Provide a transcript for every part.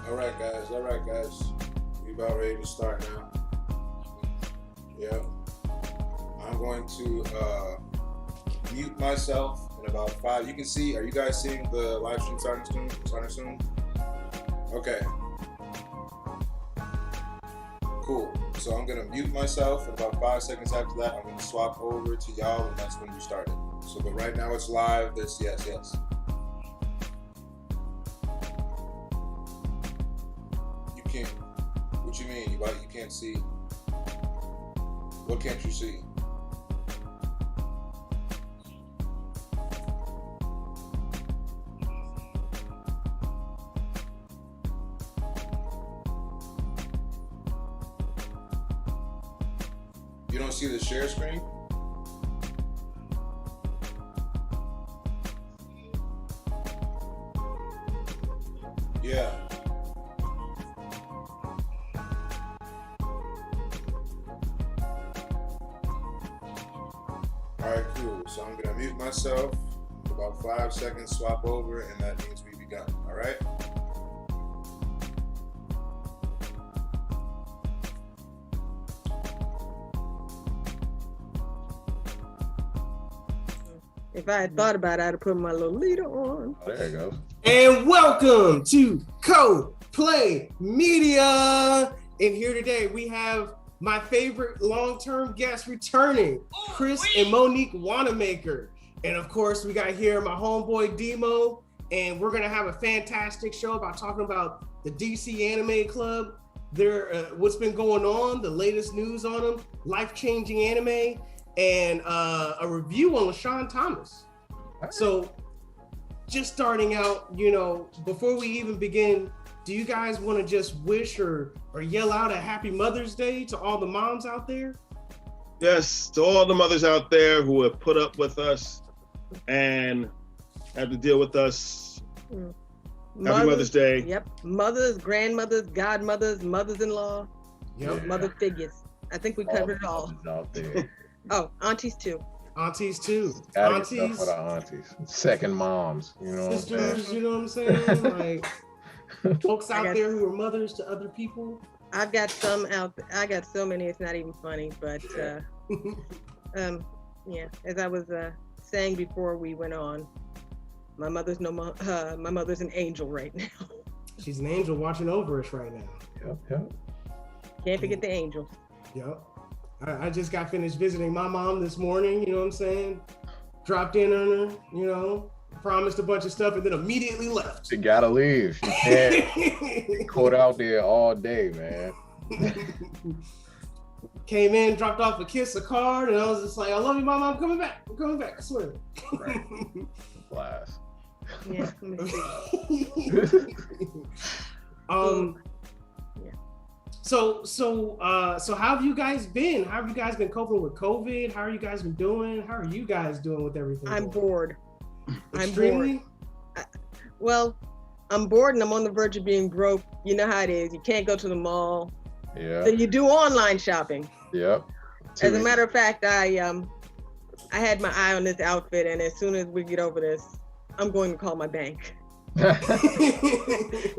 All right, guys. We about ready to start now. Yeah. I'm going to mute myself in about 5. You can see, are you guys seeing the live stream starting soon? Okay. Cool. So I'm going to mute myself, and about 5 seconds after that, I'm going to swap over to y'all, and that's when we started. So, but right now it's live. Yes. You can't. What you mean? You can't see? What can't you see? You don't see the share screen? Yeah. All right, cool. So I'm gonna mute myself, about 5 seconds, swap over, and that means we begun. All right? If I had thought about it, I'd have put my little leader on. Oh, there you go. And welcome to Cosplay Media. And here today we have my favorite long-term guest returning, Chris and Monique Wanamaker. And of course, we got here my homeboy Demo, and we're gonna have a fantastic show about talking about the DC Anime Club, what's been going on, the latest news on them, life-changing anime, and a review on Lashon Thomas. So just starting out, before we even begin, do you guys want to just wish or yell out a happy Mother's Day to all the moms out there? Yes, to all the mothers out there who have put up with us and have to deal with us. Happy Mother's Day. Yep. Mothers, grandmothers, godmothers, mothers-in-law, mother figures. I think we covered it all. Out there. Oh, aunties too. Aunties too. Gotta get stuff for the aunties. Second moms, sisters, you know what I'm saying? Like folks out there who are mothers to other people. I've got some out there. I got so many, it's not even funny, but as I was saying before we went on, my mother's my mother's an angel right now. She's an angel watching over us right now. Yep. Can't forget the angels. Yep. I just got finished visiting my mom this morning, you know what I'm saying? Dropped in on her, promised a bunch of stuff and then immediately left. She gotta leave. She can't caught out there all day, man. Came in, dropped off a kiss, a card, and I was just like, I love you, Mama. I'm coming back, I swear. Right. Blast. Yeah. So how have you guys been? How have you guys been coping with COVID? How are you guys been doing? How are you guys doing with everything? I'm bored. Extremely? I'm bored and I'm on the verge of being broke. You know how it is. You can't go to the mall. Yeah. So you do online shopping. Yep. As a matter of fact, I had my eye on this outfit, and as soon as we get over this, I'm going to call my bank.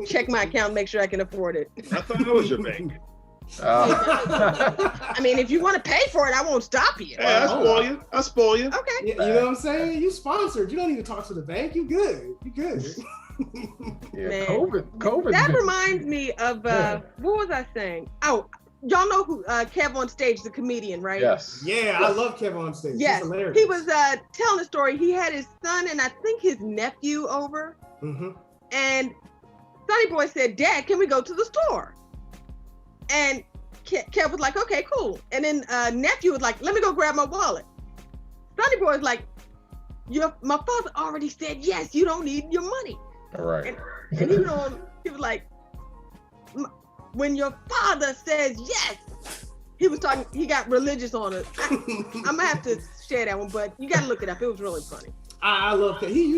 Check my account, make sure I can afford it. I thought I was your bank. I mean, if you want to pay for it, I won't stop you. Hey, I spoil you. Okay. Yeah, you know what I'm saying? You sponsored. You don't need to talk to the bank. You good. Yeah, Man. COVID. That reminds me of what was I saying? Oh, y'all know who Kev on Stage, the comedian, right? Yes. Yeah, I love Kevin on stage. Yes. He's hilarious. He was telling a story. He had his son and I think his nephew over. Mm-hmm. And Sonny Boy said, Dad, can we go to the store? And Kev was like, okay, cool. And then nephew was like, let me go grab my wallet. Sonny Boy was like, my father already said yes, you don't need your money. All right. And he was like, when your father says yes, he got religious on it. I'm gonna have to share that one, but you gotta look it up. It was really funny. I love that. He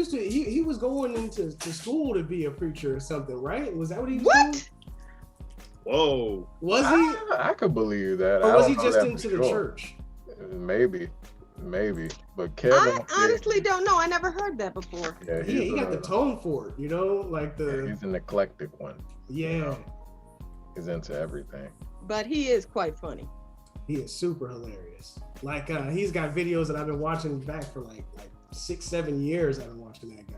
was going into school to be a preacher or something, right? Was that what he was doing? Whoa. Was he? I could believe that. Or was he just into the church? Maybe. maybe. But Kevin, I honestly don't know. I never heard that before. yeah, He got the tone for it, you know, like he's an eclectic one. yeah. He's into everything. But he is quite funny. He is super hilarious. Like he's got videos that I've been watching back for like 6-7 years. I've been watching that guy.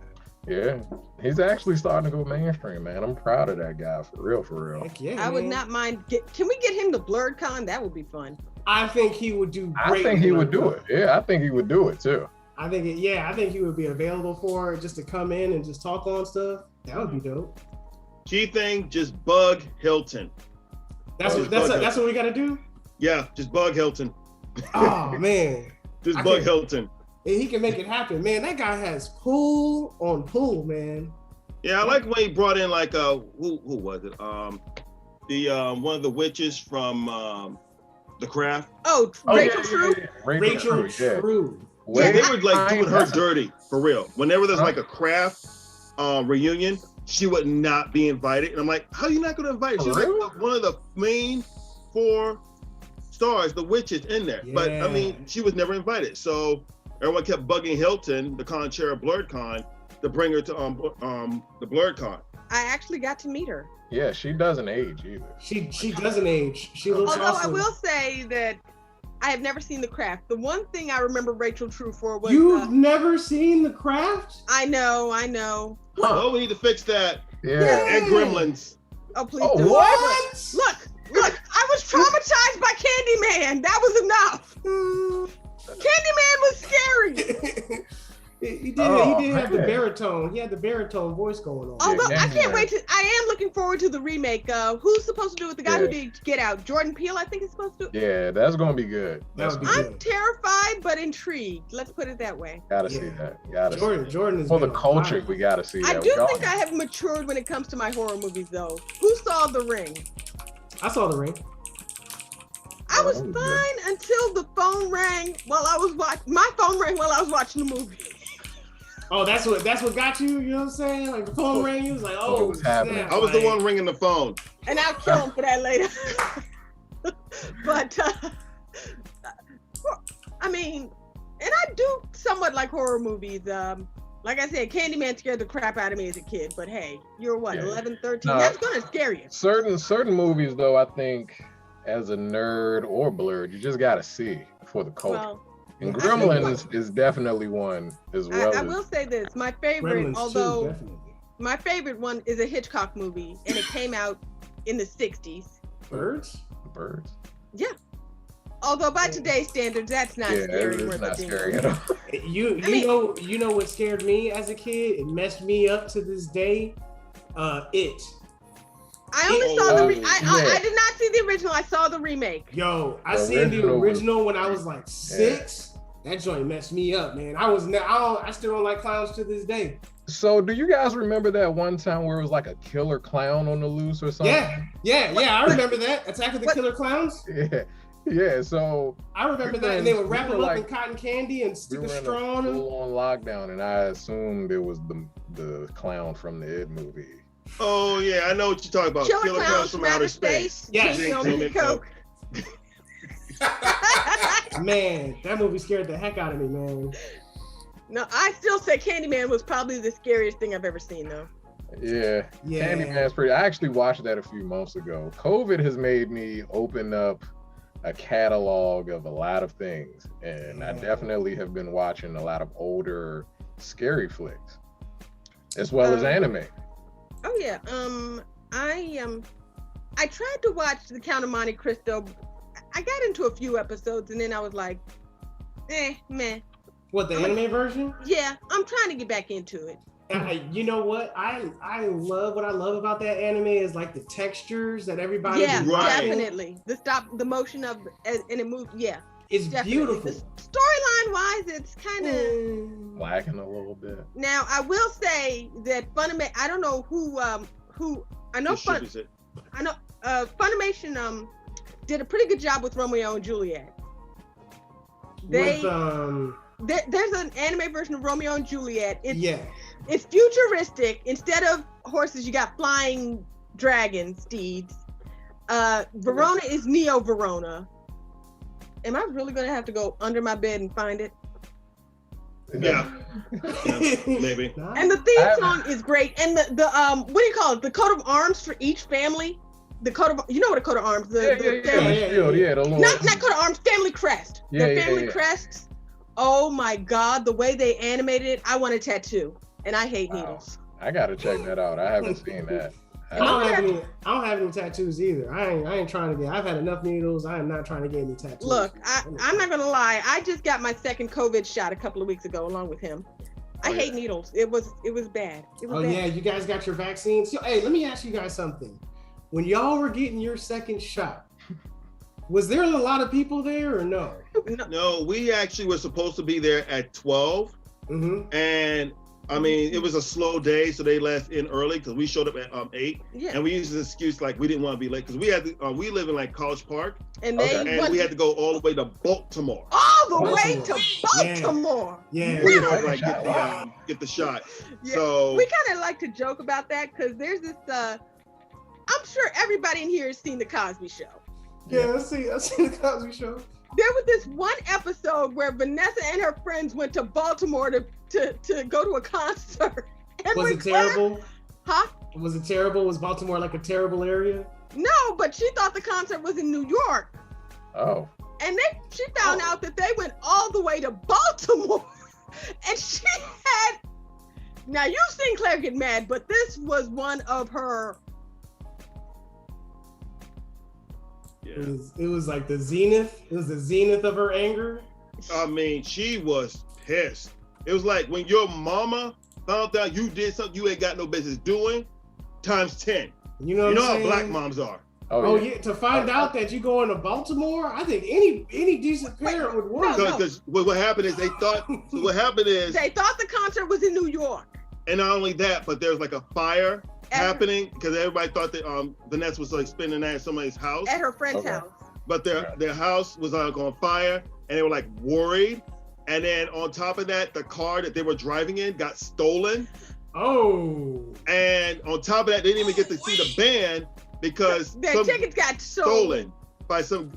Yeah, he's actually starting to go mainstream, man. I'm proud of that guy, for real. Heck yeah, I would man. not mind. Can we get him to Blurred Con? That would be fun. I think he would do great. I think he would do it. Yeah, I think he would do it too. I think he would be available for it, just to come in and just talk on stuff. That would be dope. Key thing, just bug Hilton. That's what we gotta do. Yeah, just bug Hilton. Oh man, Just I bug can- Hilton. and he can make it happen, man. That guy has pool on pool, man. Yeah, I like when he brought in like who was it? The one of the witches from The Craft. Oh, Rachel True. Rachel yeah. True. Yeah, they were like I- doing her dirty for real. Whenever there's like a craft reunion, she would not be invited, and I'm like, how are you not going to invite her? She's like one of the main 4 stars, the witches in there. Yeah. But I mean, she was never invited, so everyone kept bugging Hilton, the con chair of Blurred Con, to bring her to the Blurred Con. I actually got to meet her. Yeah, she doesn't age either. She doesn't age. She looks Although awesome. I will say that I have never seen The Craft. The one thing I remember Rachel True for was You've never seen The Craft? I know. Oh, we need to fix that. Yeah. And Gremlins. Oh, please Oh, don't. What? Look, I was traumatized by Candyman. That was enough. Candyman was scary. He did Oh, have the man. baritone. He had the baritone voice going on. Although I Candyman. can't wait to, I am looking forward to the remake. Who's supposed to do it? The guy who Yeah. did Get Out. Jordan Peele, I think is supposed to. Yeah, that's gonna be good. That would be I'm good. terrified but intrigued. Let's put it that way. Gotta see Yeah. that. Gotta see Jordan is that. For the culture, we gotta see I that. do We all- think I have matured when it comes to my horror movies, though. Who saw The Ring? I saw The Ring. I was that was fine until the phone rang while I was watching. My phone rang while I was watching the movie. Oh, that's what got you. You know what I'm saying? Like the phone rang, you was like, oh, What's happening? snap, I was the like- one ringing the phone. And I'll kill him for that later. But I mean, and I do somewhat like horror movies. Like I said, Candyman scared the crap out of me as a kid. But hey, you're what, Yeah. 11, 13? Nah. That's gonna scare you. Certain movies though, I think as a nerd or blurred, you just gotta see for the culture. Well, And I think Gremlins is definitely one as well. I will say this: my favorite, Gremlins although too, definitely. my favorite one is a Hitchcock movie, and it came out in the 60s. Birds? Birds. Although by today's standards, that's not Yeah, scary. it's worth a not damn. scary at all. You I mean- you know what scared me as a kid? It messed me up to this day. It. I only Oh, saw the. yeah. I did not see the original. I saw the remake. Yo, I The seen the original was- original when I was like 6. That joint messed me up, man. I still don't like clowns to this day. So, do you guys remember that one time where it was like a killer clown on the loose or something? Yeah, I remember that. Attack of the What? Killer Clowns. Yeah. So I remember that, and they would wrap we them were up in like- cotton candy and we stick were a in straw on them. full-on lockdown, and I assumed it was the clown from the It movie. Oh yeah, I know what you're talking about. Killer Clowns from Outer Space. Yes. Chasing on me coke. Man, that movie scared the heck out of me, man. No, I still say Candyman was probably the scariest thing I've ever seen, though. Yeah, Candyman's pretty. I actually watched that a few months ago. COVID has made me open up a catalog of a lot of things, and I definitely have been watching a lot of older scary flicks, as well as anime. Oh yeah. I tried to watch The Count of Monte Cristo. I got into a few episodes, and then I was like, meh. What, the anime version? Yeah, I'm trying to get back into it. You know what? I love what I love about that anime is like the textures that everybody. Yeah, Right. definitely. The motion of, and it moves. Yeah, It's definitely. beautiful. Storyline wise, it's kind of. Lacking a little bit. Now, I will say that Funimation. I don't know who. I know Funimation did a pretty good job with Romeo and Juliet. They there's an anime version of Romeo and Juliet. It's futuristic. Instead of horses, you got flying dragon steeds. Verona is Neo Verona. Am I really gonna have to go under my bed and find it? Yeah, maybe. And the theme song is great. And the what do you call it? The coat of arms for each family. The coat of, you know what a coat of arms? The family. Not coat of arms. Family crest. The family crests. Oh my God, the way they animated it, I want a tattoo, and I hate needles. I gotta check that out. I haven't seen that. I don't have any tattoos either. I ain't trying to get. I've had enough needles. I am not trying to get any tattoos. Look, I'm not gonna lie. I just got my second COVID shot a couple of weeks ago, along with him. I hate needles. It was bad. It was bad. Yeah, you guys got your vaccines. So, hey, let me ask you guys something. When y'all were getting your second shot, was there a lot of people there or no? No, we actually were supposed to be there at 12, and I mean, it was a slow day, so they left in early because we showed up at 8. Yeah. And we used an excuse like we didn't want to be late because we had to, we live in like College Park, and we had to go all the way to Baltimore. All the way to Baltimore. Yeah. We had to like get the shot. Yeah. So we kind of like to joke about that because there's this. I'm sure everybody in here has seen the Cosby Show. Yeah, I've seen the Cosby Show. There was this one episode where Vanessa and her friends went to Baltimore to go to a concert. And was it terrible? Huh? Was it terrible? Was Baltimore like a terrible area? No, but she thought the concert was in New York. Oh. And she found out that they went all the way to Baltimore. And she had, now you've seen Claire get mad, but this was one of her. yeah. It was like the zenith. It was the zenith of her anger. I mean, she was pissed. It was like when your mama found out you did something you ain't got no business doing, times 10. You know how black moms are. Oh yeah. To find out that you going to Baltimore, I think any decent parent would want. Because what happened is they thought the concert was in New York. And not only that, but there was like a fire happening because everybody thought that Vanessa was like spending the night at somebody's house. At her friend's house. But their house was on fire and they were like worried. And then on top of that, the car that they were driving in got stolen. Oh. And on top of that, they didn't even get to see the band because their tickets got stolen by some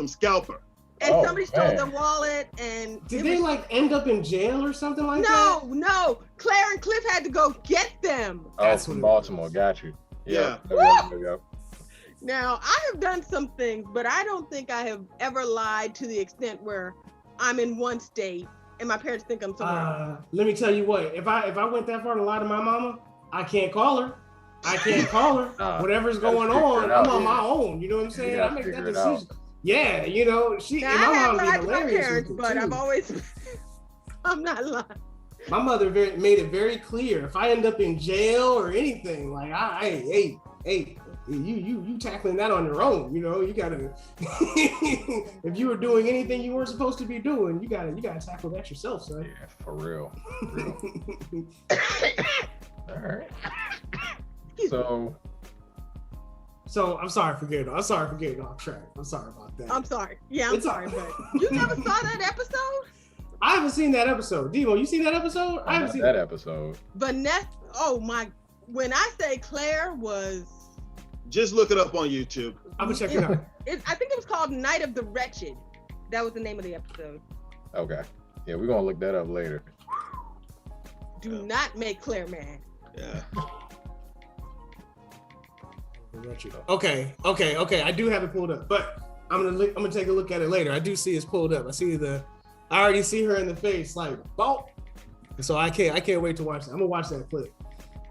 scalper. And somebody stole their wallet. And did they like end up in jail or something like that? No. Claire and Cliff had to go get them. That's from Baltimore. Got you. Yeah. Now, I have done some things, but I don't think I have ever lied to the extent where I'm in one state and my parents think I'm somewhere. Let me tell you what, if I went that far to lie to my mama, I can't call her. Whatever's going on, I'm on my own. You know what I'm saying? I make that decision. Yeah, you know, now, I have lied to my parents, but I'm not lying. My mother made it very clear. If I end up in jail or anything, like, hey, you tackling that on your own. You know, you gotta. If you were doing anything you weren't supposed to be doing, you gotta tackle that yourself, son. Yeah, for real. All right. So I'm sorry for getting off track. I'm sorry about that. I'm sorry. Yeah, I'm sorry, but you never saw that episode? I haven't seen that episode. Devo, you seen that episode? I haven't seen that episode. Vanessa, when I say Claire was. Just look it up on YouTube. I'm gonna check it out. I think it was called Night of the Wretched. That was the name of the episode. Okay. Yeah, we're gonna look that up later. Do not make Claire mad. Yeah. Okay. I do have it pulled up, but I'm gonna take a look at it later. I do see it's pulled up. I already see her in the face, like, bonk. So I can't wait to watch that. I'm gonna watch that clip.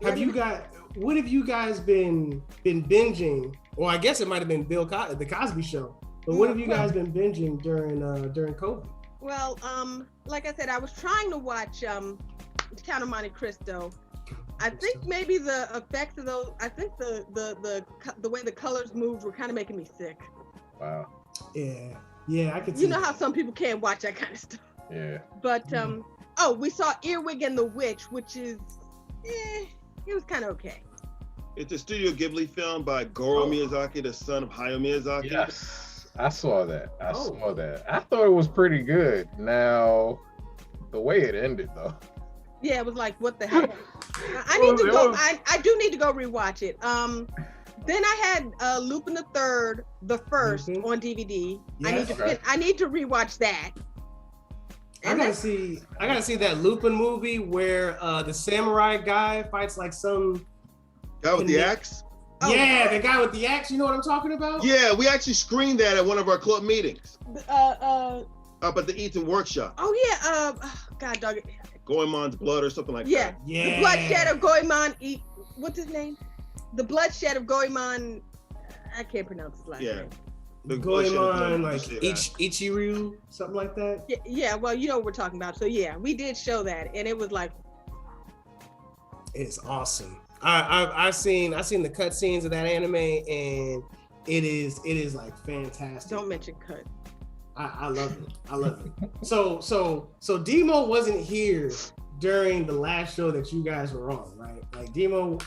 What have you guys been binging? Well, I guess it might have been the Cosby Show. But what have you guys been binging during COVID? Well, like I said, I was trying to watch Count of Monte Cristo. I think maybe the effects of those. I think the way the colors moved were kind of making me sick. Wow. Yeah, I could see. You know how some people can't watch that kind of stuff. Yeah. But we saw Earwig and the Witch, which is it was kind of okay. It's a Studio Ghibli film by Goro Miyazaki, the son of Hayao Miyazaki. Yes, I saw that. I thought it was pretty good. Now, the way it ended, though. Yeah, it was like, what the hell? I need to go. I do need to go rewatch it. Then I had Lupin the Third, the first on DVD. Yes. I need to rewatch that. I gotta see that Lupin movie where the samurai guy fights like some Guy with the axe? Yeah, the guy with the axe. You know what I'm talking about? Yeah, we actually screened that at one of our club meetings. Up at the Eaton Workshop. Oh yeah, God dog it. Goemon's blood or something like that. Yeah. The bloodshed of Goemon. What's his name? The bloodshed of Goemon. I can't pronounce his last name. The Goemon, like Ichiru, something like that. Yeah. Well, you know what we're talking about. So yeah, we did show that, and it was like, it's awesome. I've seen the cutscenes of that anime, and it is like fantastic. Don't mention cut. I love it. I love it. So Demo wasn't here during the last show that you guys were on, right? Like Demo,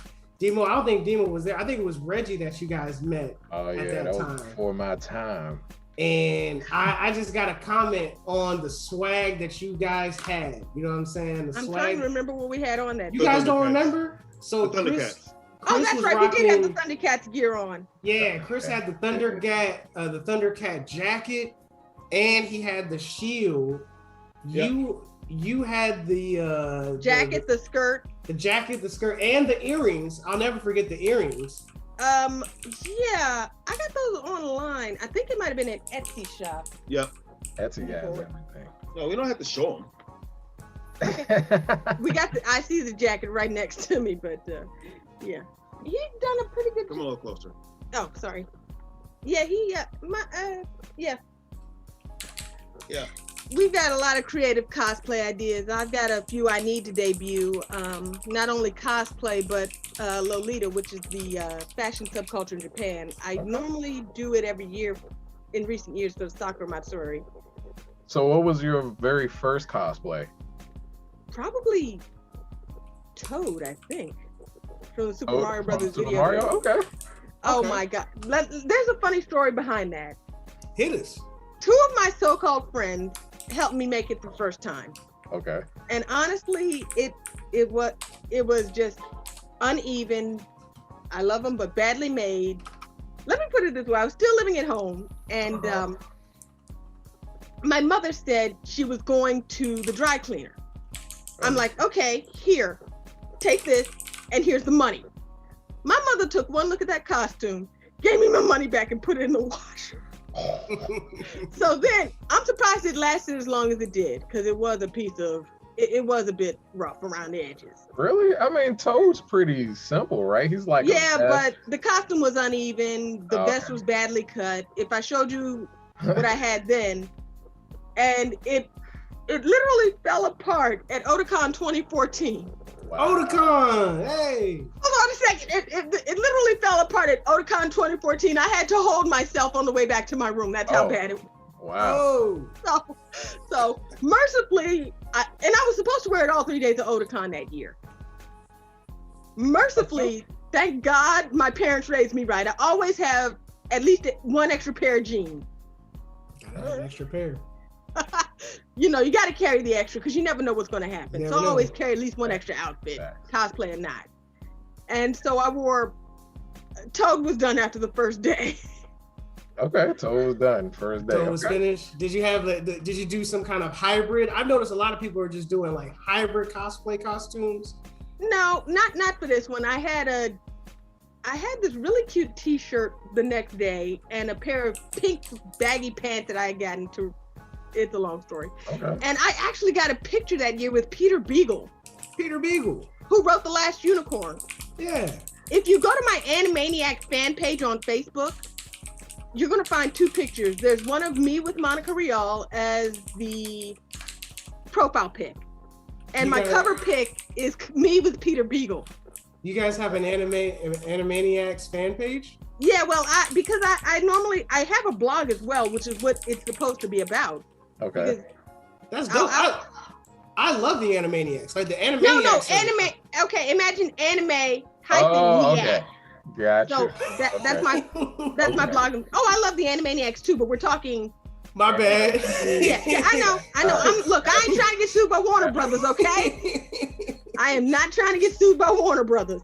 I don't think Demo was there. I think it was Reggie that you guys met. Oh yeah, at that time. Was before my time. And I just got a comment on the swag that you guys had. You know what I'm saying? I'm trying to remember what we had on that. You guys don't remember? So Chris that's right. We did have the Thundercats gear on. Yeah, Chris had the Thundercat jacket, and he had the shield. You had the jacket, the skirt. The jacket, the skirt, and the earrings. I'll never forget the earrings. Yeah, I got those online. I think it might have been an Etsy shop. Yep. Etsy has everything. No, we don't have to show them. We got I see the jacket right next to me, but yeah, he's done a pretty good. Come a little closer. Oh, sorry. Yeah, yeah. We've got a lot of creative cosplay ideas. I've got a few I need to debut. Not only cosplay, but Lolita, which is the fashion subculture in Japan. I normally do it every year in recent years for Sakura Matsuri. So what was your very first cosplay? Probably Toad, I think, from the Super Mario Brothers Super video. Mario? Okay. Oh my God. There's a funny story behind that. Hit us. Two of my so-called friends helped me make it the first time. Okay. And honestly, it was just uneven. I love them, but badly made. Let me put it this way. I was still living at home, and my mother said she was going to the dry cleaner. I'm like, okay, here, take this, and here's the money. My mother took one look at that costume, gave me my money back, and put it in the washer. So then, I'm surprised it lasted as long as it did, because it was it was a bit rough around the edges. Really? I mean, Toad's pretty simple, right? He's like but the costume was uneven. The vest was badly cut. If I showed you what I had then, and it literally fell apart at Otakon 2014. Wow. Otakon, hey! Hold on a second. It literally fell apart at Otakon 2014. I had to hold myself on the way back to my room. That's how bad it was. Wow. So mercifully, I was supposed to wear it all 3 days of Otakon that year. Mercifully, thank God my parents raised me right. I always have at least one extra pair of jeans. Gotta have an extra pair. You know, you got to carry the extra because you never know what's going to happen. So I always carry at least one extra outfit, cosplay or not. And so I wore, Toad was done after the first day. Okay, Toad was done first day. Toad was finished. Did you have did you do some kind of hybrid? I've noticed a lot of people are just doing like hybrid cosplay costumes. No, not for this one. I had this really cute t-shirt the next day and a pair of pink baggy pants that I had gotten to. It's a long story. Okay. And I actually got a picture that year with Peter Beagle. Peter Beagle. Who wrote The Last Unicorn. Yeah. If you go to my Animaniacs fan page on Facebook, you're going to find two pictures. There's one of me with Monica Rial as the profile pic. And my cover pic is me with Peter Beagle. You guys have an Animaniacs fan page? Yeah, well, because I normally have a blog as well, which is what it's supposed to be about. Okay. That's dope. I love the Animaniacs. Like the Animaniacs. No, anime. Okay, imagine anime hyphen okay. Gotcha. So that's my blog. Oh, I love the Animaniacs too, but we're talking. My bad. Yeah, I know. Look, I ain't trying to get sued by Warner Brothers, okay? I am not trying to get sued by Warner Brothers.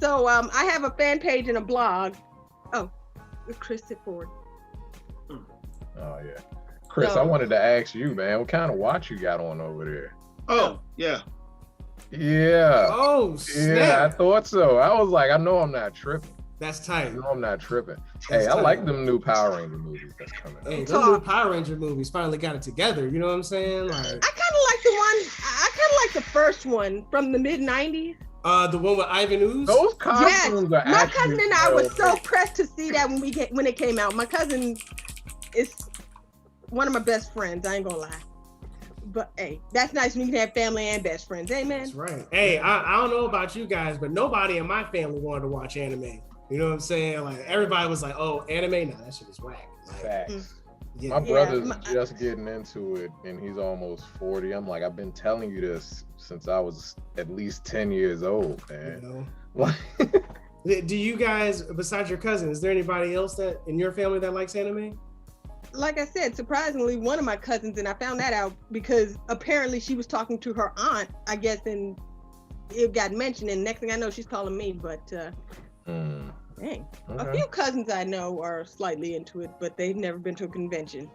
So I have a fan page and a blog. Oh, Chris, sit forward. Oh yeah, Chris, I wanted to ask you, man, what kind of watch you got on over there? Oh yeah. Yeah. Oh snap. Yeah, I thought so. I was like, I know I'm not tripping. That's tight. No, I'm not tripping. That's Hey, I tight. like them new Power Ranger movies that's coming out. Hey, those new Power Ranger movies finally got it together. You know what I'm saying? Like, I kind of like the one. I kind of like the first one from the mid '90s. the one with Ivan Ooze. Those costumes are My actually cousin and I were so pressed to see that when it came out. My cousin is one of my best friends. I ain't gonna lie. But hey, that's nice when you can have family and best friends. Amen. That's right. Hey, I don't know about you guys, but nobody in my family wanted to watch anime. You know what I'm saying? Like everybody was like, "Oh, anime? No, that shit is whack." Like, Facts. yeah. My brother's just getting into it, and he's almost 40. I'm like, I've been telling you this since I was at least 10 years old, man. You know? Do you guys, besides your cousin, is there anybody else that in your family that likes anime? Like I said, surprisingly, one of my cousins, and I found that out because apparently she was talking to her aunt, I guess, and it got mentioned. And next thing I know, she's calling me. But dang, Okay. a few cousins I know are slightly into it, but they've never been to a convention.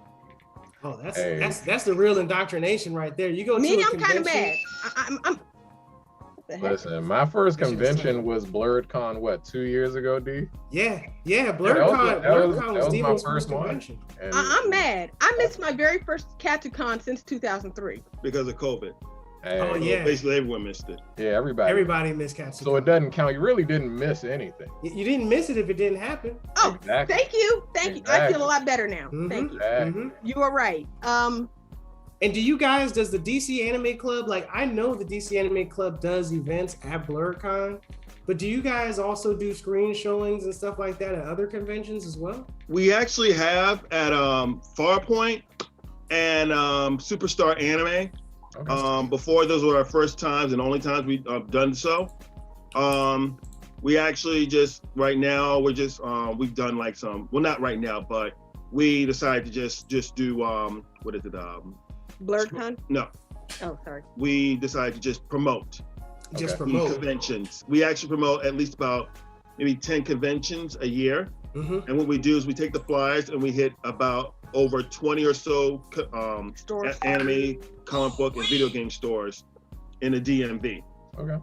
Oh, that's the real indoctrination right there. You go Me, to a I'm kind of convention- mad. I'm what the heck? Listen, my first convention was BlurredCon, what, 2 years ago, D? Yeah, that BlurredCon was was my Devo's first first one. convention. And I'm mad. I missed my very first CatCon since 2003. Because of COVID. hey, Oh, yeah. Basically, everyone missed it. yeah, everybody. Everybody missed Katsucon. So it doesn't count. You really didn't miss anything. You didn't miss it if it didn't happen. Oh, Exactly. thank you. I Exactly. feel a lot better now. Mhm. Thank you. Exactly. Mhm. You are right. And does the DC Anime Club, like I know the DC Anime Club does events at BlurredCon, but do you guys also do screen showings and stuff like that at other conventions as well? We actually have at Farpoint and Superstar Anime. Okay. Before those were our first times and only times we've done so. We actually just right now we've done like some, well, not right now, but we decided to just do what is it? BlurredCon? No, Oh, sorry. we decided to just promote Just Okay. the promote. conventions. We actually promote at least about maybe 10 conventions a year. Mhm. And what we do is we take the flyers and we hit about over 20 or so Stores. anime, comic book, and video game stores in the DMV. Okay.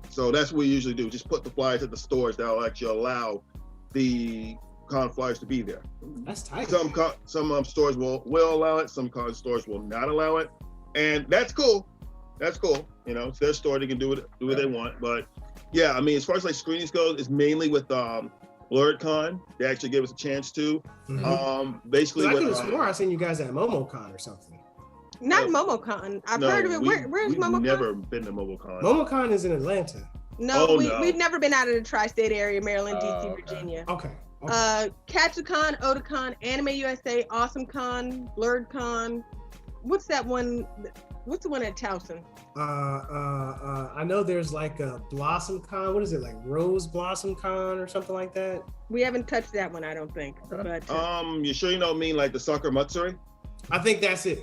So that's what we usually do. Just put the flyers at the stores that will actually allow the con flyers to be there. That's tight. Some stores will allow it. Some con stores will not allow it, and that's cool. That's cool. You know, it's their store. They can do what they want. But yeah, I mean, as far as like screenings goes, it's mainly with BlurredCon. They actually gave us a chance to. Mhm. Basically, 'Cause I could with, have swore I seen you guys at MomoCon or something. Not No. MomoCon. I've no, heard of it. Where's we've MomoCon? never been to MomoCon. MomoCon is in Atlanta. No, Oh, no. we've never been out of the tri-state area, Maryland, DC, okay. Virginia. Okay. CatsuCon, Otakon, Anime USA, AwesomeCon, BlurredCon. What's that one? What's the one at Towson? I know there's like a Blossom Con. What is it, like Rose Blossom Con or something like that? We haven't touched that one, I don't think. But You sure you don't mean like the Soccer Matsuri? I think that's it.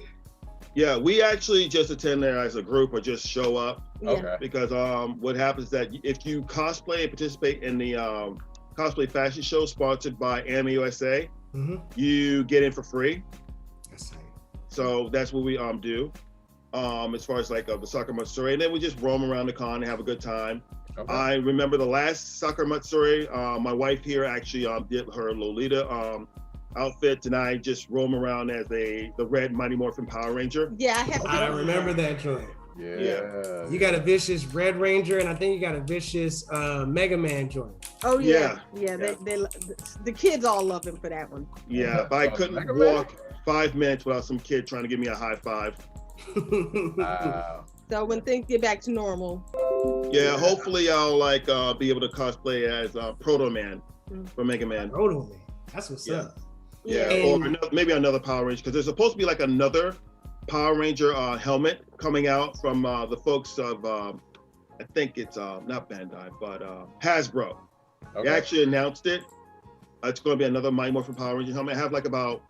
Yeah, we actually just attend there as a group or just show up yeah. Okay. because what happens is that if you cosplay and participate in the cosplay fashion show sponsored by Anime USA, Mm-hmm. you get in for free. That's tight. So that's what we do. As far as like the Soccer Matsuri, and then we just roam around the con and have a good time. Okay. I remember the last Soccer Matsuri, my wife here actually did her Lolita outfit, and I just roam around as the red Mighty Morphin Power Ranger. Yeah, I have. I remember that joint. Yeah. You got a vicious Red Ranger, and I think you got a vicious Mega Man joint. Oh yeah, Yeah. the kids all love him for that one. Yeah, if I Oh, couldn't Mega Man? walk 5 minutes without some kid trying to give me a high five. Wow. So when things get back to normal, Yeah, hopefully I'll be able to cosplay as Proto Man for Mega Man. Roto Man. That's what's Yeah. up. Yeah, And- or maybe another Power Ranger, because there's supposed to be like another Power Ranger helmet coming out from the folks of I think it's not Bandai, but Hasbro. They Okay. actually announced it. It's going to be another Mighty Morphin Power Ranger helmet. I have like about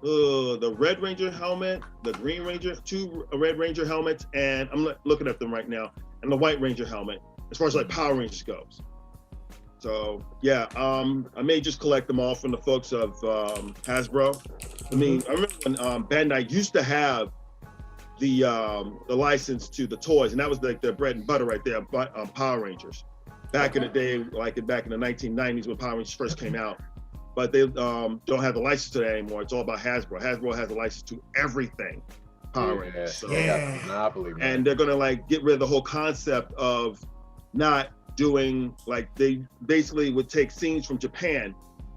the Red Ranger helmet, the Green Ranger, 2 Red Ranger helmets, and I'm looking at them right now, and the White Ranger helmet. As far as like Power Rangers goes. So yeah, I may just collect them all from the folks of Hasbro. I mean, I remember when Bandai used to have the license to the toys, and that was like their bread and butter right there. Power Rangers, back in the day, back in the 1990s when Power Rangers first came out. But they don't have the license to that anymore. It's all about Hasbro. Hasbro has a license to everything Power Rangers. So, they got the monopoly, man. And they're gonna like get rid of the whole concept of not doing, like, they basically would take scenes from Japan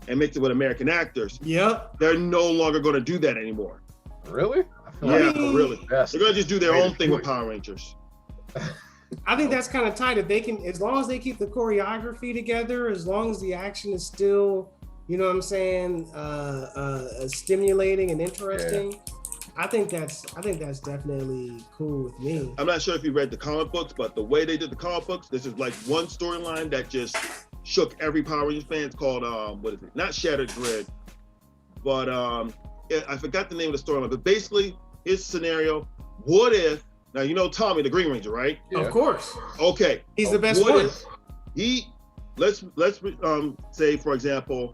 and mix it with American actors. Yep. They're no longer gonna do that anymore. Really? Yeah, really. They're That's gonna just do their own thing with Power Rangers. I think that's kind of tight. If they can, as long as they keep the choreography together, as long as the action is still, you know what I'm saying, stimulating and interesting. Yeah. I think that's definitely cool with me. I'm not sure if you read the comic books, but the way they did the comic books, this is like one storyline that just shook every Power Rangers fan. It's called what is it? Not Shattered Grid, but I forgot the name of the storyline. But basically, his scenario: what if, now you know Tommy the Green Ranger, right? Yeah. Of course. Okay. He's the best what one. If let's say, for example,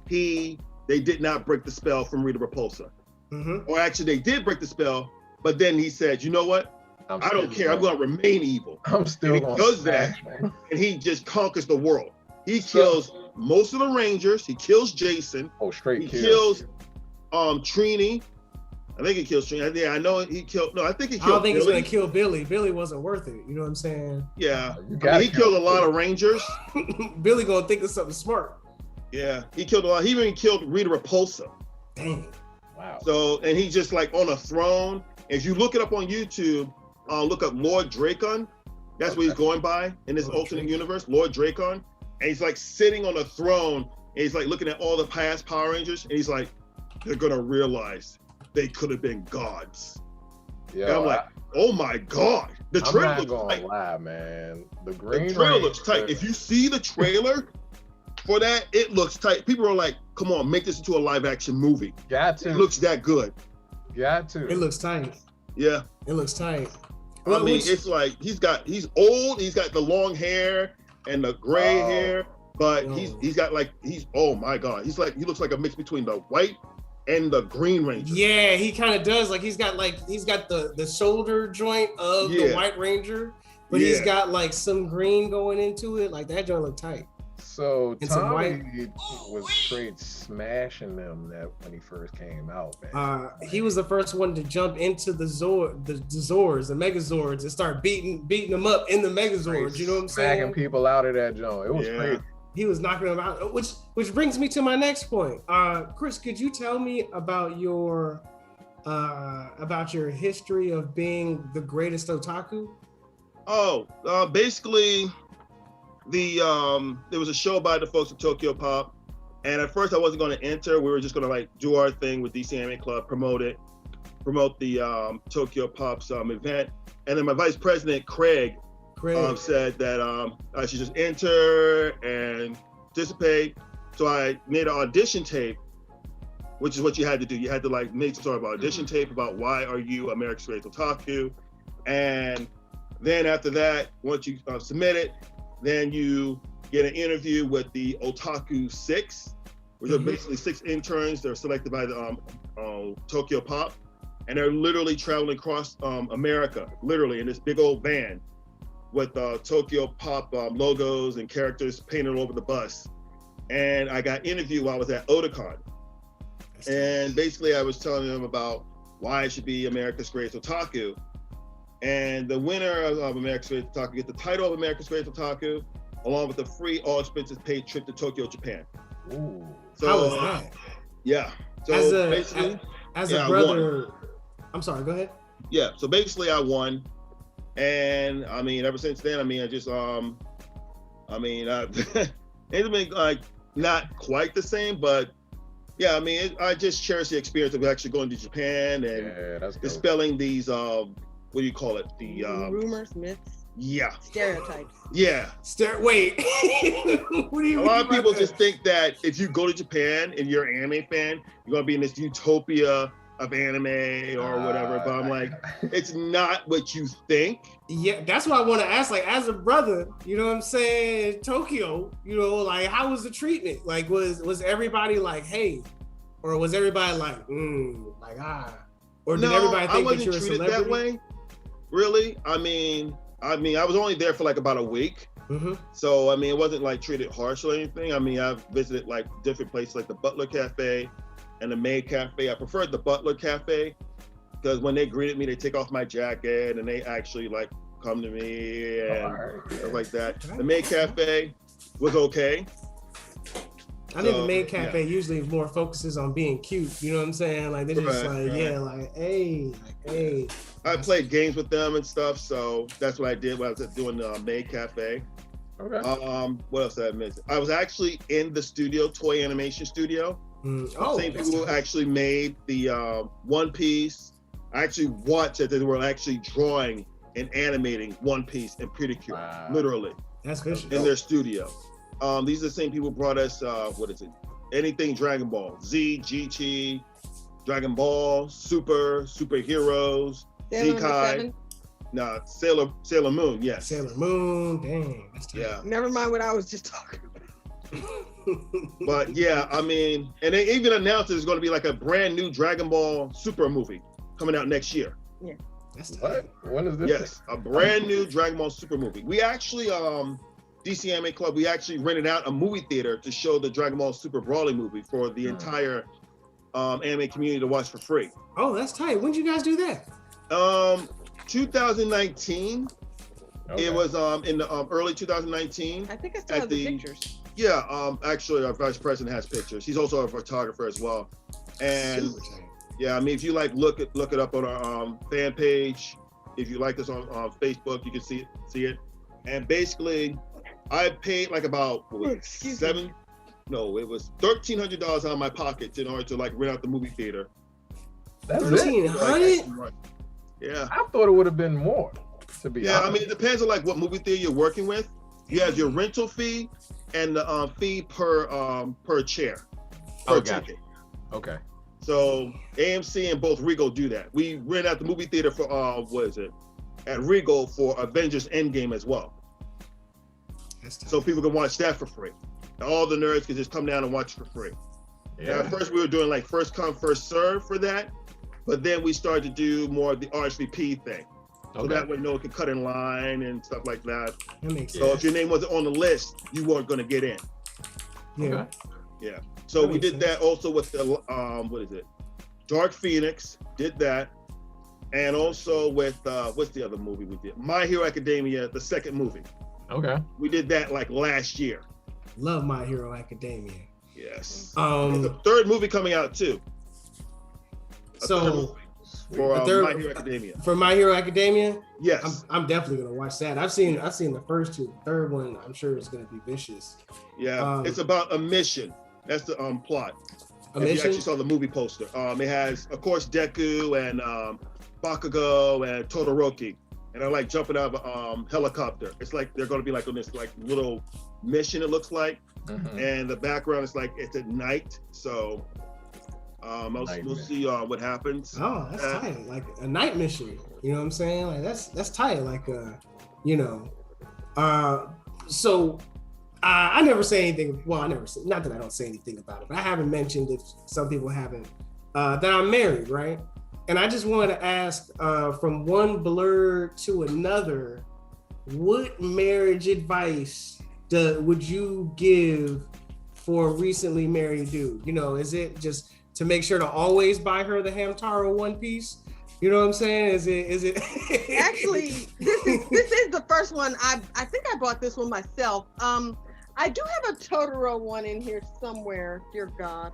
they did not break the spell from Rita Repulsa. Mm-hmm. Or actually, they did break the spell, but then he said, "You know what? I don't care. I'm going to remain evil." I'm still going to does that, and he just conquers the world. He kills most of the Rangers. He kills Jason. Oh, straight He kills Trini. I think he kills Trini. Yeah, I know he killed. No, I think he killed. I don't think Billy. he's going to kill Billy. Billy wasn't worth it. You know what I'm saying? Yeah, he killed a lot of Rangers. Billy going to think of something smart. Yeah, he killed a lot. He even killed Rita Repulsa. Dang. Wow. So, and he's just like on a throne. If you look it up on YouTube, look up Lord Dracon. That's what he's going by in this alternate universe, Lord Dracon. And he's like sitting on a throne, and he's like looking at all the past Power Rangers, and he's like, they're gonna realize they could have been gods. Yeah. And I'm like, oh my God. The trailer looks tight. Lie, man. The trailer looks tight. If you see the trailer for that, it looks tight. People are like, come on, make this into a live action movie. Got to. It looks that good. Got to. It looks tight. Yeah. It looks tight. I mean, it's like he's old, he's got the long hair and the gray hair, but he's got like, oh my God. He looks like a mix between the white and the Green Ranger. Yeah, he kind of does. Like he's got the shoulder joint of the White Ranger, but he's got like some green going into it. Like that joint look tight. So Tommy was straight smashing them when he first came out, man. He was the first one to jump into the Zords, the Megazords, and start beating them up in the Megazords. You know what I'm saying? Smacking people out of that joint. It was crazy. He was knocking them out. Which brings me to my next point. Chris, could you tell me about your history of being the greatest otaku? Basically, there was a show by the folks at Tokyo Pop, and at first I wasn't going to enter. We were just going to like do our thing with DC Anime Club, promote the Tokyo Pop's event, and then my vice president Craig said that I should just enter and participate. So I made an audition tape, which is what you had to do. You had to like make some sort of audition tape about why are you America's Greatest Otaku, and then after that, once you submit it, then you get an interview with the Otaku 6, which are basically 6 interns. They're selected by the Tokyo Pop, and they're literally traveling across America, literally in this big old van with Tokyo Pop logos and characters painted all over the bus. And I got interviewed while I was at Otakon. And basically I was telling them about why I should be America's Greatest Otaku. And the winner of America's Greatest Otaku gets the title of America's Greatest Otaku, along with a free all expenses paid trip to Tokyo, Japan. Ooh. So, how was that? Yeah. So as a brother, I'm sorry, go ahead. Yeah. So basically I won. And I mean, ever since then, I just, it's been like not quite the same, but yeah, I just cherish the experience of actually going to Japan and dispelling these, what do you call it? The rumors, myths. Yeah. Stereotypes. Yeah. Wait. What do you mean? A lot of people just think that if you go to Japan and you're an anime fan, you're gonna be in this utopia of anime or whatever, but I'm like, it's not what you think. Yeah, that's what I want to ask. Like, as a brother, you know what I'm saying? Tokyo, you know, like, how was the treatment? Like, was everybody like, hey, or was everybody like, or did everybody think that you're a celebrity? That way. Really? I mean, I was only there for like about a week. Mm-hmm. So, I mean, it wasn't like treated harsh or anything. I mean, I've visited like different places like the Butler Cafe and the Maid Cafe. I preferred the Butler Cafe because when they greeted me, they take off my jacket and they actually like come to me and stuff like that. The Maid Cafe was okay. I think the Maid Cafe usually more focuses on being cute. You know what I'm saying? Like, they're just hey. I played games with them and stuff, so that's what I did when I was doing the Maid Cafe. Okay. What else did I miss? I was actually in the studio, toy animation studio. Same people who actually made the One Piece. I actually watched that they were actually drawing and animating One Piece and Pedicure, literally. That's vicious. In their studio. These are the same people who brought us, anything Dragon Ball, Z, GT, Dragon Ball, Superheroes, Z-Kai. Nah, Sailor Moon, yes. Sailor Moon, dang. That's Never mind what I was just talking about. But yeah, I mean, and they even announced there's going to be like a brand new Dragon Ball Super movie coming out next year. Yeah. That's what? When is this? Yes, a brand new Dragon Ball Super movie. We actually, DC Anime Club, we actually rented out a movie theater to show the Dragon Ball Super Brawling movie for the entire anime community to watch for free. Oh, that's tight. When did you guys do that? 2019. Okay. It was in the early 2019. I think I still have the pictures. Yeah, actually our vice president has pictures. He's also a photographer as well. And yeah, I mean, if you like look it up on our fan page, if you like us on Facebook, you can see it. And basically, I paid like about it was $1,300 out of my pocket in order to like rent out the movie theater. That's $1,300? Yeah. I thought it would have been more, to be honest. I mean, it depends on like what movie theater you're working with. You have your rental fee and the fee per chair, per ticket. Okay. So AMC and both Regal do that. We rent out the movie theater for at Regal for Avengers Endgame as well. So people can watch that for free. All the nerds can just come down and watch it for free. Yeah. Now, at first we were doing like first come, first serve for that, but then we started to do more of the RSVP thing. So that way no one could cut in line and stuff like that. That makes sense. So if your name wasn't on the list, you weren't going to get in. Yeah. Yeah. So we did that also with the Dark Phoenix did that, and also with what's the other movie we did? My Hero Academia, the second movie. Okay. We did that like last year. Love My Hero Academia. Yes. There's a third movie coming out too. For My Hero Academia. For My Hero Academia? Yes. I'm definitely gonna watch that. I've seen the first two. The third one, I'm sure it's gonna be vicious. Yeah. It's about a mission. That's the plot. A mission? You actually saw the movie poster. It has, of course, Deku and Bakugo and Todoroki. And they're like jumping out of a helicopter. It's like they're gonna be like on this like little mission, it looks like. Mm-hmm. And the background is like it's at night. So we'll see what happens. Oh, that's tight. Like a night mission. You know what I'm saying? Like that's tight. Like so I never say anything. Well, not that I don't say anything about it, but I haven't mentioned, if some people haven't, that I'm married, right? And I just wanted to ask, from one blur to another, what marriage advice would you give for a recently married dude? You know, is it just to make sure to always buy her the Hamtaro One Piece? You know what I'm saying? Is it? Actually, this is the first one. I think I bought this one myself. I do have a Totoro one in here somewhere. Dear God,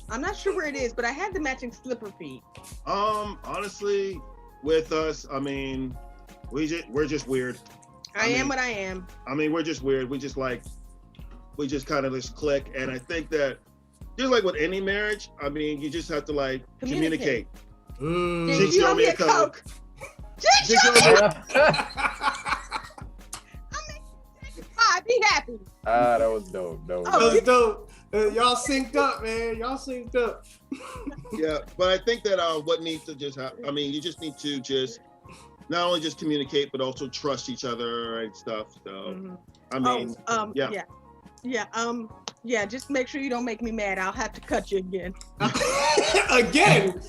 I'm not sure where it is, but I had the matching slipper feet. Honestly, with us, I mean, we're just weird. I am what I am. I mean, we're just weird. We just kind of just click, and I think that just like with any marriage, I mean, you just have to like communicate. Did you owe me a Coke? Be happy. That was dope. That was dope. Y'all synced up, man. Y'all synced up. Yeah, but I think that what needs to just happen. I mean, you just need to just not only just communicate, but also trust each other and stuff. So, I mean, yeah. Just make sure you don't make me mad. I'll have to cut you again. again.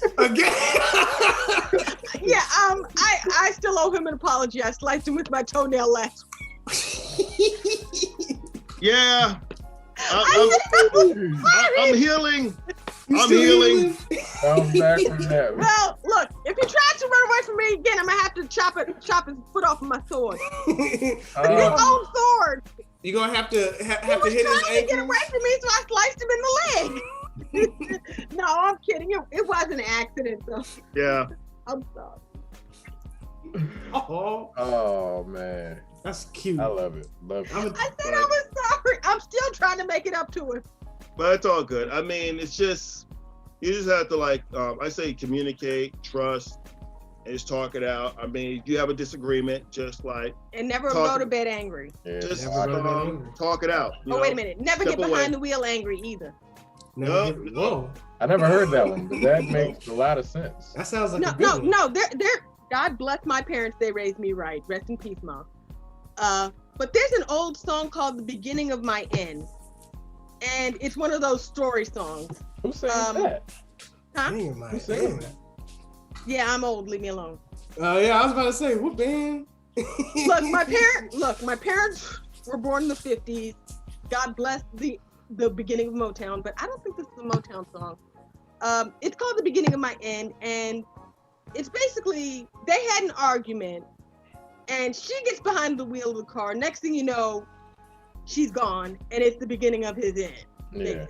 Yeah. I still owe him an apology. I sliced him with my toenail last week. Yeah. I'm healing. I'm healing. I'm back from that. Well, look, if he tries to run away from me again, I'm gonna have to chop his foot off of my sword. His own sword. You're gonna have to hit his ankle. He was trying to get away from me, so I sliced him in the leg. No, I'm kidding. It was an accident, though. Yeah. I'm sorry. Oh man. That's cute. I love it. I said I was sorry. I'm still trying to make it up to him. But it's all good. I mean, it's just, you just have to I say communicate, trust, and just talk it out. I mean, if you have a disagreement, just and never go to bed angry. Yeah, just talk it out. Wait a minute. Never get behind the wheel angry either. No. I never heard that one, but that makes a lot of sense. That sounds like a good one. No. God bless my parents. They raised me right. Rest in peace, Mom. But there's an old song called "The Beginning of My End," and it's one of those story songs. Who sings that? Huh? Who sings that? Yeah, I'm old. Leave me alone. Yeah, I was about to say, what band? Look, my parents were born in the 50s. God bless the beginning of Motown, but I don't think this is a Motown song. It's called "The Beginning of My End," and it's basically they had an argument. And she gets behind the wheel of the car. Next thing you know, she's gone, and it's the beginning of his end. Yeah.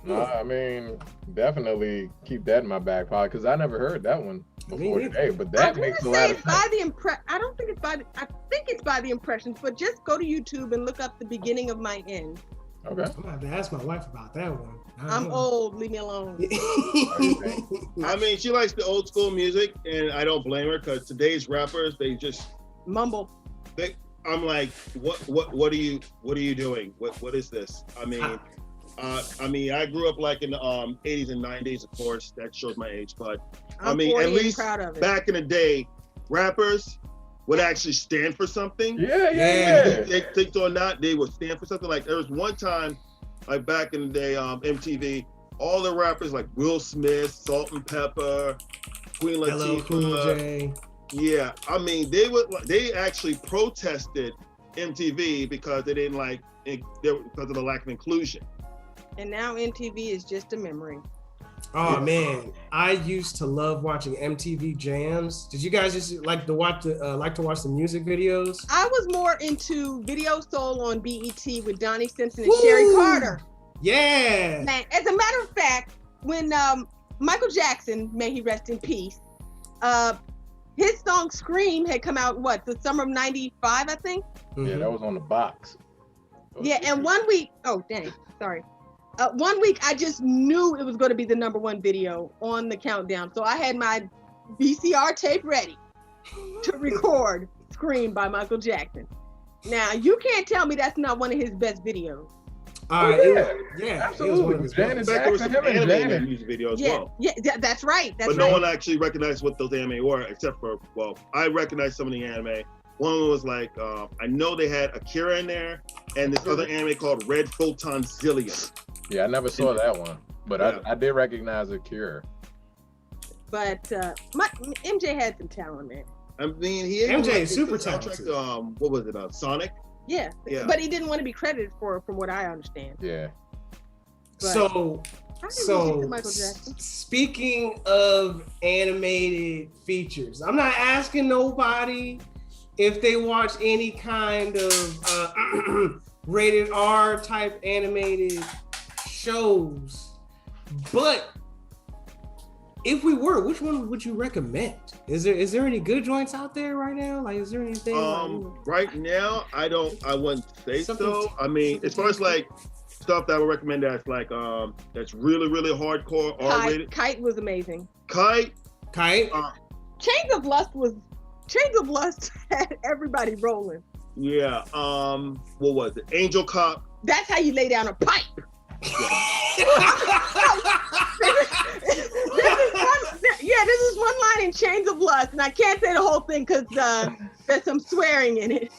No, I mean, definitely keep that in my back pocket because I never heard that one before today. But that makes a lot of sense. I think it's by the Impressions, but just go to YouTube and look up "The Beginning of My End." Okay. I'm gonna have to ask my wife about that one. I'm old. Leave me alone. I mean, she likes the old school music, and I don't blame her because today's rappers, they just mumble. I'm like, what are you doing? What is this? I mean, I grew up in the 80s and 90s, of course. That shows my age, but I mean, at least back in the day, rappers would actually stand for something. Yeah. They think or not, they would stand for something. Like there was one time, back in the day, MTV, all the rappers like Will Smith, Salt and Pepper, Queen Latifah, Cool J. Yeah, I mean they actually protested MTV because they didn't because of the lack of inclusion. And now MTV is just a memory. Oh man, I used to love watching MTV Jams. Did you guys just like to watch the music videos? I was more into Video Soul on BET with Donnie Simpson and Sherry Carter. Yeah. Man, as a matter of fact, when Michael Jackson, may he rest in peace, his song "Scream" had come out the summer of '95, I think. Yeah, that was on the box. Yeah, and 1 week. Oh dang, sorry. 1 week, I just knew it was going to be the #1 video on the countdown. So I had my VCR tape ready to record "Scream" by Michael Jackson. Now, you can't tell me that's not one of his best videos. Yeah, absolutely. Janet Jackson, him and Janet music video as well. Yeah, that's right. But no one actually recognized what those anime were, except for, I recognized some of the anime. One was I know they had Akira in there, and this other anime called Red Photon Zillion. Yeah, I never saw that one, but I did recognize Akira. But MJ had some talent, man. I mean, MJ is super talented. What was it? Sonic. Yeah, but he didn't want to be credited for it, from what I understand. Yeah. So speaking of animated features, I'm not asking nobody if they watch any kind of rated R type animated shows, but if we were, which one would you recommend? Is there any good joints out there right now? Is there anything? Right now, I wouldn't say so. I mean, as far as stuff that I would recommend that's really, really hardcore R-rated. Kite was amazing. Kite. Chains of Lust had everybody rolling. Yeah. What was it? Angel Cop That's how you lay down a pipe. This is one line in Chains of Lust, and I can't say the whole thing because there's some swearing in it.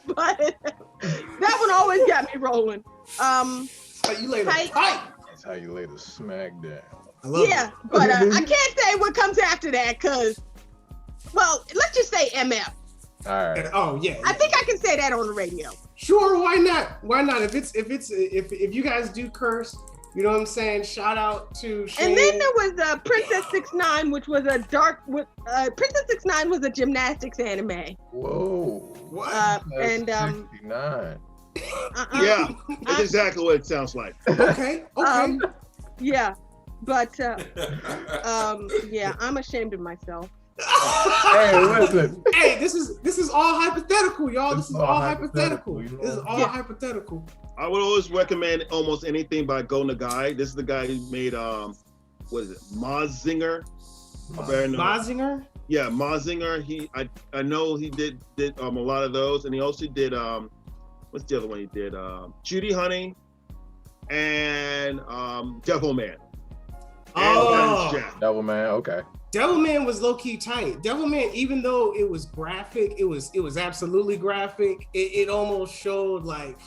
But that one always got me rolling. That's how you lay the pipe. That's how you lay the smack down. I love it. But I can't say what comes after that because, well, let's just say MF. All right. Oh yeah. I think I can say that on the radio. Sure, why not? Why not? If you guys do curse, you know what I'm saying? Shout out to Shane. And then there was Princess 6ix9ine, which was a Princess 6ix9ine was a gymnastics anime. Whoa. What? And 69. Yeah, that's exactly what it sounds like. Okay. Yeah, but yeah, I'm ashamed of myself. Hey, listen. Hey, this is all hypothetical, y'all. This is all hypothetical. This is all hypothetical. I would always recommend almost anything by Go Nagai. This is the guy who made what is it? Mazinger. Mazinger? Yeah, Mazinger. I know he did a lot of those, and he also did what's the other one he did? Judy Honey and Devilman. Oh, Devilman, okay. Devilman was low-key tight. Devilman, even though it was graphic, it was absolutely graphic. It almost showed like,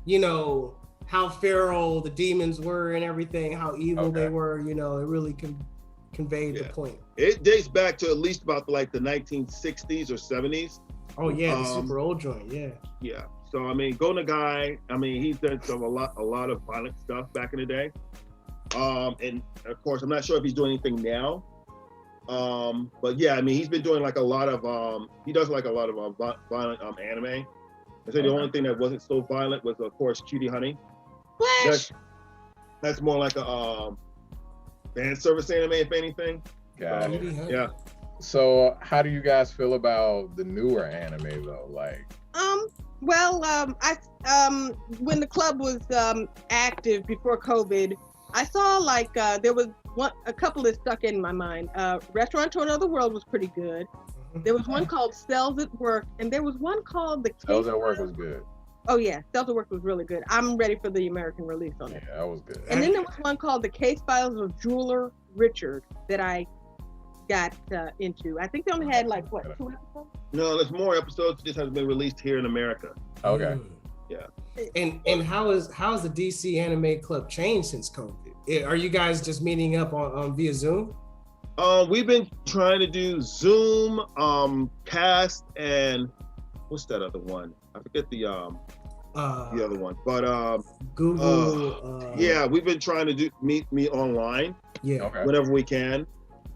you know, how feral the demons were and everything, how evil they were. You know, it really conveyed the point. It dates back to at least about like the 1960s or 70s. Oh yeah, the super old joint. Yeah. Yeah. So I mean, Go Nagai. I mean, he's done a lot of violent stuff back in the day. And of course, I'm not sure if he's doing anything now. But yeah, I mean, he's been doing like a lot of he does like a lot of violent anime. I say the only thing that wasn't so violent was, of course, Cutie Honey. That's more like a fan service anime, if anything. Got it. Yeah. So, how do you guys feel about the newer anime though? Like, when the club was active before COVID, I saw like there was a couple that stuck in my mind. Restaurant to Another World was pretty good. There was one called Cells at Work, and there was one called The Cells at Work was good. Oh yeah, Cells at Work was really good. I'm ready for the American release on it. Yeah, that was good. And then there was one called The Case Files of Jeweler Richard that I got into. I think they only had like 2 episodes? No, there's more episodes. It just hasn't been released here in America. Okay. Yeah. And how's the DC Anime Club changed since COVID? Are you guys just meeting up on via Zoom? We've been trying to do Zoom, Cast, and what's that other one? I forget the other one, but Google. Yeah, we've been trying to meet online. Yeah. Okay. Whenever we can.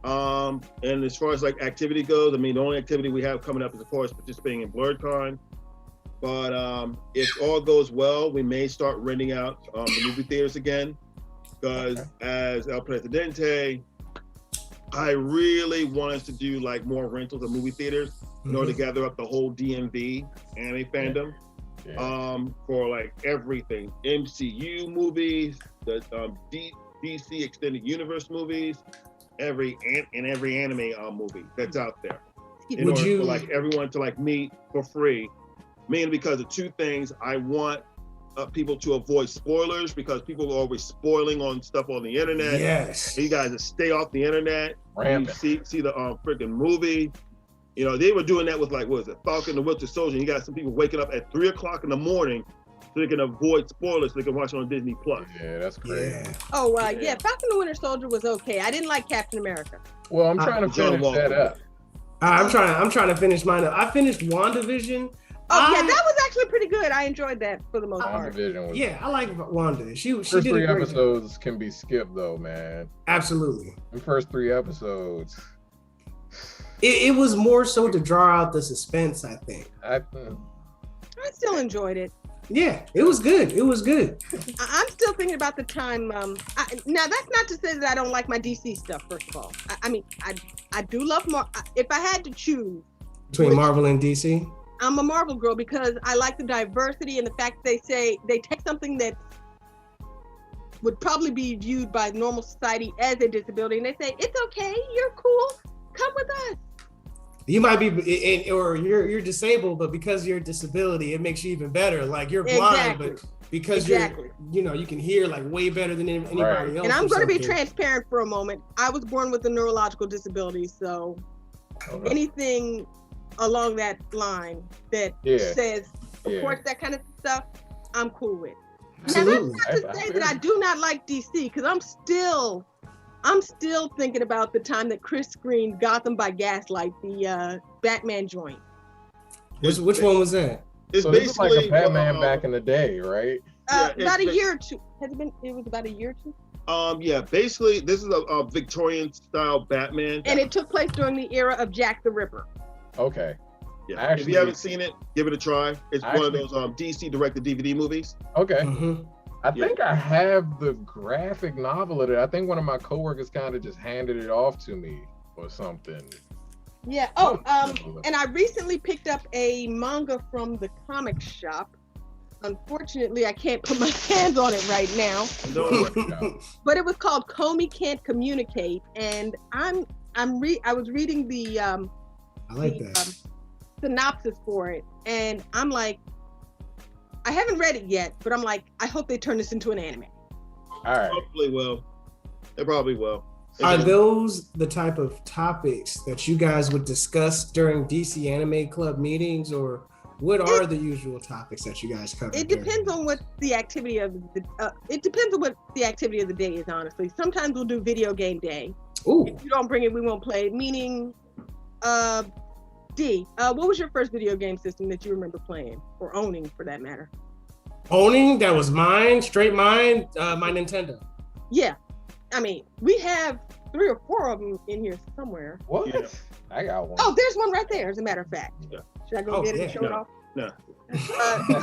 And as far as like activity goes, I mean, the only activity we have coming up is, of course, participating in BlurredCon. But if all goes well, we may start renting out the movie theaters again. Because as El Presidente, I really want us to do like more rentals of movie theaters in order to gather up the whole DMV anime fandom. For like everything, MCU movies, the DC Extended Universe movies, every anime movie that's out there. In order for like everyone to like meet for free, mainly because of two things. I want people to avoid spoilers because people are always spoiling on stuff on the internet. Yes. So you guys to stay off the internet. Rampant. You see the freaking movie. You know, they were doing that with like, what was it, Falcon and the Winter Soldier. And you got some people waking up at 3:00 in the morning so they can avoid spoilers so they can watch it on Disney Plus. Yeah, that's crazy. Yeah. Oh, yeah, Falcon and the Winter Soldier was okay. I didn't like Captain America. Well, I'm trying to finish that up. I'm trying to finish mine up. I finished WandaVision. Oh yeah, that was actually pretty good. I enjoyed that for the most part. WandaVision was Yeah, I like Wanda. She first did 3 a great episodes job. can be skipped though, man. Absolutely. The first 3 episodes. It was more so to draw out the suspense, I think. I still enjoyed it. Yeah, it was good. It was good. I'm still thinking about the time. Now that's not to say that I don't like my DC stuff. First of all, I mean I do love if I had to choose Between Marvel and DC? I'm a Marvel girl because I like the diversity and the fact that they take something that would probably be viewed by normal society as a disability and they say, it's okay, you're cool, come with us. You might be, or you're disabled, but because of your disability, it makes you even better. Like you're blind, Exactly. but because Exactly. you can hear like way better than anybody Right. else. And I'm or going to be something. transparent for a moment. I was born with a neurological disability, so Okay. anything along that line that says supports that kind of stuff, I'm cool with. Absolutely. Now, that's not to say that I do not like DC, because I'm still thinking about the time that Chris screened Gotham by Gaslight, the Batman joint. Which one was that? It's So this is like basically a Batman back in the day, right? Yeah, about a year or two. Has it been? It was about a year or two. Yeah, basically this is a Victorian style Batman. And it took place during the era of Jack the Ripper. Okay. Yeah. Actually- If you haven't seen it, give it a try. It's one of those DC directed DVD movies. Okay. Mhm. I think I have the graphic novel of it. I think one of my coworkers kind of just handed it off to me or something. Yeah. And I recently picked up a manga from the comic shop. Unfortunately, I can't put my hands on it right now. But it was called Comey Can't Communicate, and I was reading the I like that. synopsis for it, and I'm like, I haven't read it yet, but I'm like, I hope they turn this into an anime. All right. Probably will. They probably will. Are those the type of topics that you guys would discuss during DC Anime Club meetings, or what are the usual topics that you guys cover? It depends on what the activity of the day is, honestly. Sometimes we'll do video game day. Ooh. If you don't bring it, we won't play it. Meaning, D, what was your first video game system that you remember playing or owning, for that matter? Owning, that was mine, straight mine, my Nintendo. Yeah, I mean, we have 3 or 4 of them in here somewhere. What? Yeah. I got one. Oh, there's one right there, as a matter of fact. Yeah. Should I go get it and show it No. off? No. But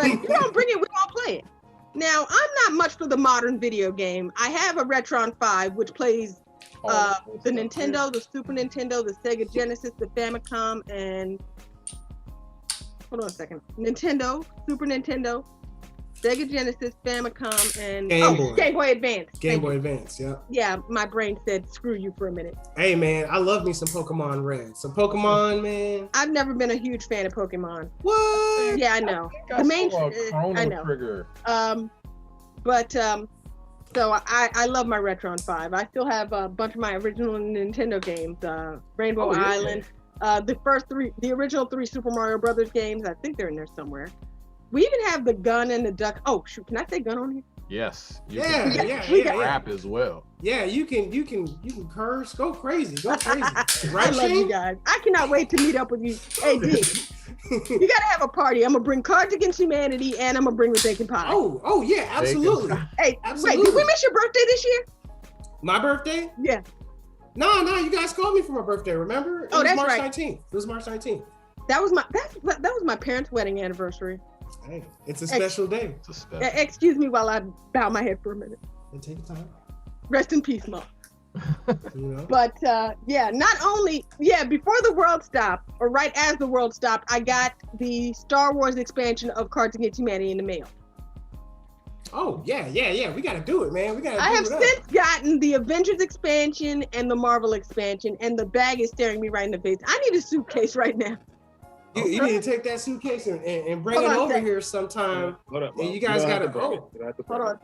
if you don't bring it, we won't play it. Now, I'm not much for the modern video game. I have a Retron 5, which plays the Nintendo, the Super Nintendo, the Sega Genesis, the Famicom, and hold on a second. Nintendo, Super Nintendo, Sega Genesis, Famicom, and Game Boy Advance. Game Boy Advance, yeah. Yeah, my brain said screw you for a minute. Hey man, I love me some Pokemon Red. Some Pokemon, man. I've never been a huge fan of Pokemon. What? Yeah, I know. I know. Trigger. So I love my Retron 5. I still have a bunch of my original Nintendo games. Rainbow Island, the original 3 Super Mario Brothers games. I think they're in there somewhere. We even have the gun and the duck. Oh shoot, can I say gun on here? Yes. Yeah. Rap as well. Yeah, you can curse, go crazy. Right, I love you guys. I cannot wait to meet up with you. Hey D, you gotta have a party. I'm gonna bring Cards Against Humanity, and I'm gonna bring the bacon pie. Oh yeah, absolutely. Hey, Absolutely. wait, did we miss your birthday this year? My birthday? Yeah. No, you guys called me for my birthday, remember? Oh, that's March right. 19th. It was March 19th. That was my parents' wedding anniversary. Hey, it's a special day. It's a special. Excuse me while I bow my head for a minute. And take your time. Rest in peace, Mom. You know? But not only before the world stopped, or right as the world stopped, I got the Star Wars expansion of Cards Against Humanity in the mail. Oh yeah. We gotta do it, man. I have since gotten the Avengers expansion and the Marvel expansion, and the bag is staring me right in the face. I need a suitcase right now. You need to take that suitcase and bring Hold it on, over Zach. here sometime. Hold up, And you guys gotta Hold on.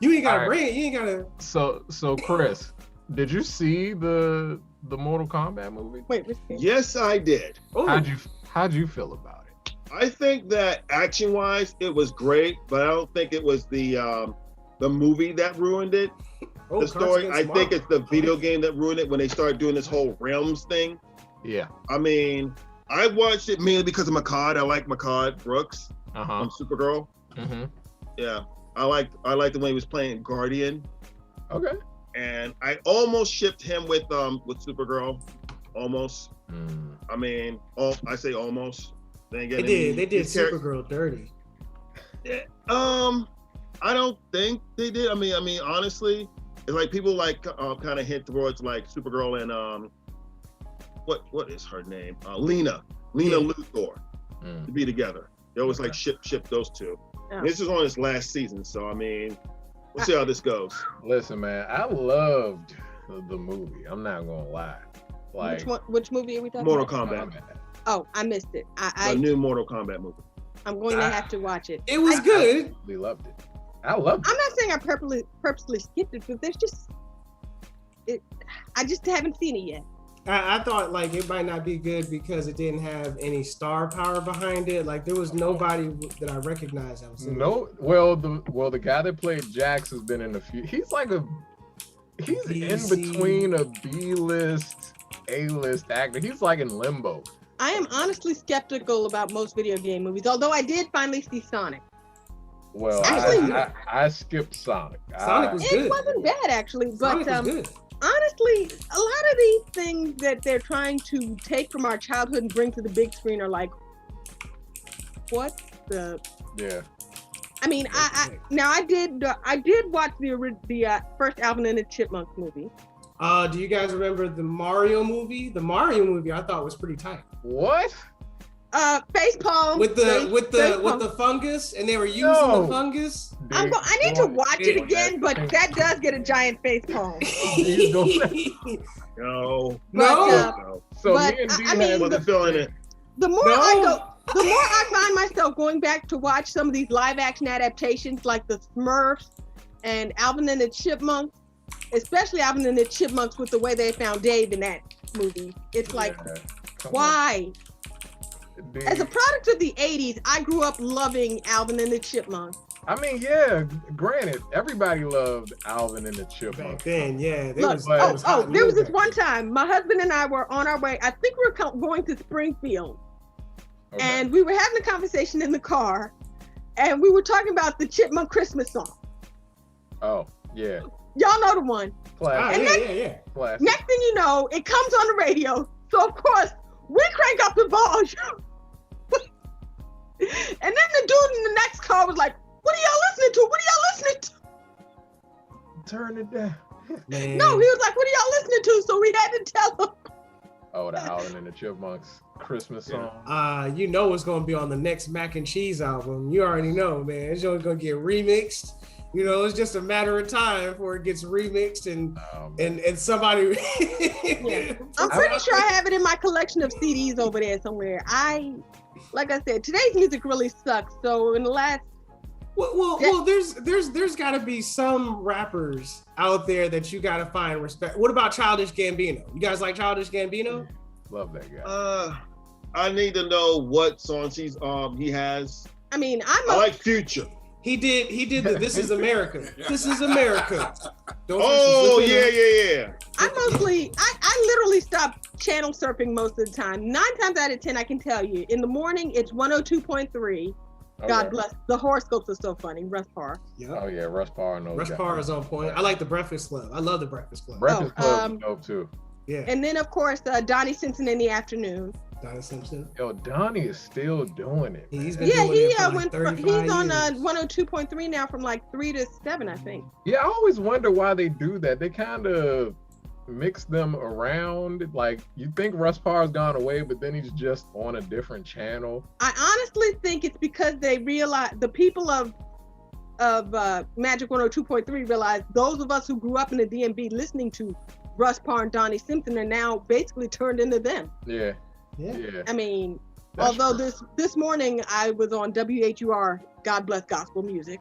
You ain't gotta All right. bring it. You ain't gotta. So Chris, did you see the Mortal Kombat movie? Wait, Yes, I did. Oh, How'd you feel about it? I think that action-wise, it was great, but I don't think it was the movie that ruined it. The story, I think it's the video game that ruined it when they started doing this whole realms thing. Yeah. I mean, I watched it mainly because of Makad. I like Makad Brooks from Supergirl. Mm-hmm. Yeah, I liked the way he was playing Guardian, Okay. and I almost shipped him with Supergirl. Almost. Mm. I mean, I say almost. They did Supergirl dirty. I don't think they did. I mean, honestly, it's like people like kind of hint towards like Supergirl and what is her name? Lena Luthor to be together. They always like ship those two. Yeah. This is on its last season, so I mean, we'll see how this goes. Listen, man, I loved the movie. I'm not gonna lie. Like, which movie are we talking Mortal about? Kombat. Oh, I missed it. The new Mortal Kombat movie. I'm going to have to watch it. It was good. We loved it. I loved it. I'm not saying I purposely skipped it, but there's just I just haven't seen it yet. I thought like it might not be good because it didn't have any star power behind it. Like there was nobody that I recognized. No, well the guy that played Jax has been in a few. He's in between a B-list, A-list actor. He's like in limbo. I am honestly skeptical about most video game movies, although I did finally see Sonic. Well, actually, I skipped Sonic. Sonic was good. It wasn't bad actually, but Sonic was good. Honestly, a lot of these things that they're trying to take from our childhood and bring to the big screen are like, what the? Yeah. I mean, I did watch the first Alvin and the Chipmunks movie. Do you guys remember the Mario movie? The Mario movie I thought was pretty tight. What? Facepalm with the fungus, and they were using the fungus. I need to watch it again, but that does get a giant facepalm. No. So but, me and D I mean, wasn't feeling it. The more I find myself going back to watch some of these live action adaptations like the Smurfs and Alvin and the Chipmunks, especially Alvin and the Chipmunks with the way they found Dave in that movie. It's like, why? As a product of the 80s, I grew up loving Alvin and the Chipmunks. I mean, yeah, granted, everybody loved Alvin and the Chipmunks. Back then, yeah. There was this one time, my husband and I were on our way, I think we were going to Springfield. Okay. And we were having a conversation in the car, and we were talking about the Chipmunk Christmas song. Oh, yeah. Y'all know the one. Classic. Yeah. Classic. Next thing you know, it comes on the radio. So, of course, we crank up the volume. And then the dude in the next car was like, what are y'all listening to? What are y'all listening to? Turn it down. Man. No, he was like, what are y'all listening to? So we had to tell him. Oh, the Alvin and the Chipmunks Christmas song. You know it's going to be on the next Mac and Cheese album. You already know, man. It's going to get remixed. You know, it's just a matter of time before it gets remixed and somebody. Yeah. I'm pretty sure I have it in my collection of CDs over there somewhere. Like I said, today's music really sucks. So in the last. Well, there's got to be some rappers out there that you got to find respect. What about Childish Gambino? You guys like Childish Gambino? Love that guy. I need to know what songs he has. I mean, I like Future. He did the This Is America. This is America. Yeah. I literally stopped channel surfing most of the time. 9 times out of 10, I can tell you. In the morning, it's 102.3. Okay. God bless. The horoscopes are so funny. Russ Parr. Yep. Oh yeah, Russ Parr. Russ Parr is on point. I like the Breakfast Club. I love the Breakfast Club. Breakfast Club is dope too. Yeah. And then of course Donnie Simpson in the afternoon. Donnie Simpson. Yo, Donnie is still doing it. He's been doing it for like 35 he's years. on 102.3 now from like 3 to 7, I think. Yeah, I always wonder why they do that. They kind of mix them around. Like you think Russ Parr's gone away, but then he's just on a different channel. I honestly think it's because they realize the people of Magic 102.3 realize those of us who grew up in the DMV listening to Russ Parr and Donnie Simpson are now basically turned into them. Yeah. I mean, That's although this morning I was on WHUR, God Bless Gospel Music.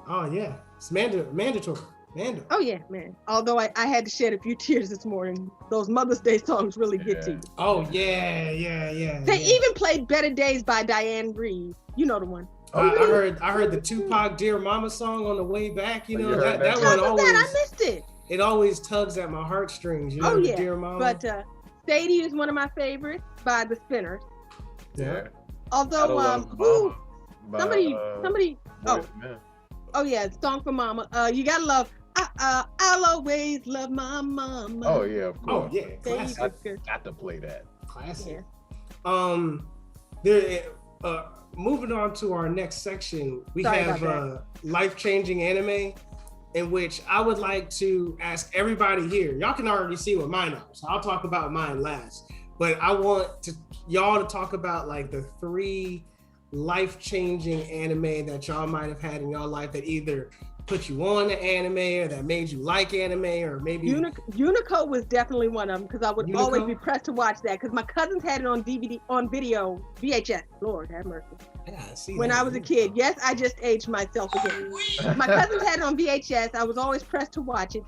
Oh yeah, it's mandatory. Oh yeah, man. Although I had to shed a few tears this morning. Those Mother's Day songs really get to you. Oh yeah. They even played Better Days by Diane Reeves. You know the one. I heard the Tupac Dear Mama song on the way back. You know that one always. I missed it. It always tugs at my heartstrings. You know, the Dear Mama. But Sadie is one of my favorites by the Spinners. Yeah. Although somebody. Oh yeah, Song for Mama. You gotta love. I'll always love my mama. Oh yeah, of course. Oh yeah, classic. I got to play that. Classic. Moving on to our next section, we have life-changing anime, in which I would like to ask everybody here. Y'all can already see what mine are, so I'll talk about mine last. But I want y'all to talk about like the 3 life-changing anime that y'all might have had in your life that either put you on the anime or that made you like anime or maybe Unico was definitely one of them because I would always be pressed to watch that because my cousins had it on DVD, on video, VHS. Lord have mercy. Yeah, when I was a kid. Yes, I just aged myself again. My cousins had it on VHS. I was always pressed to watch it.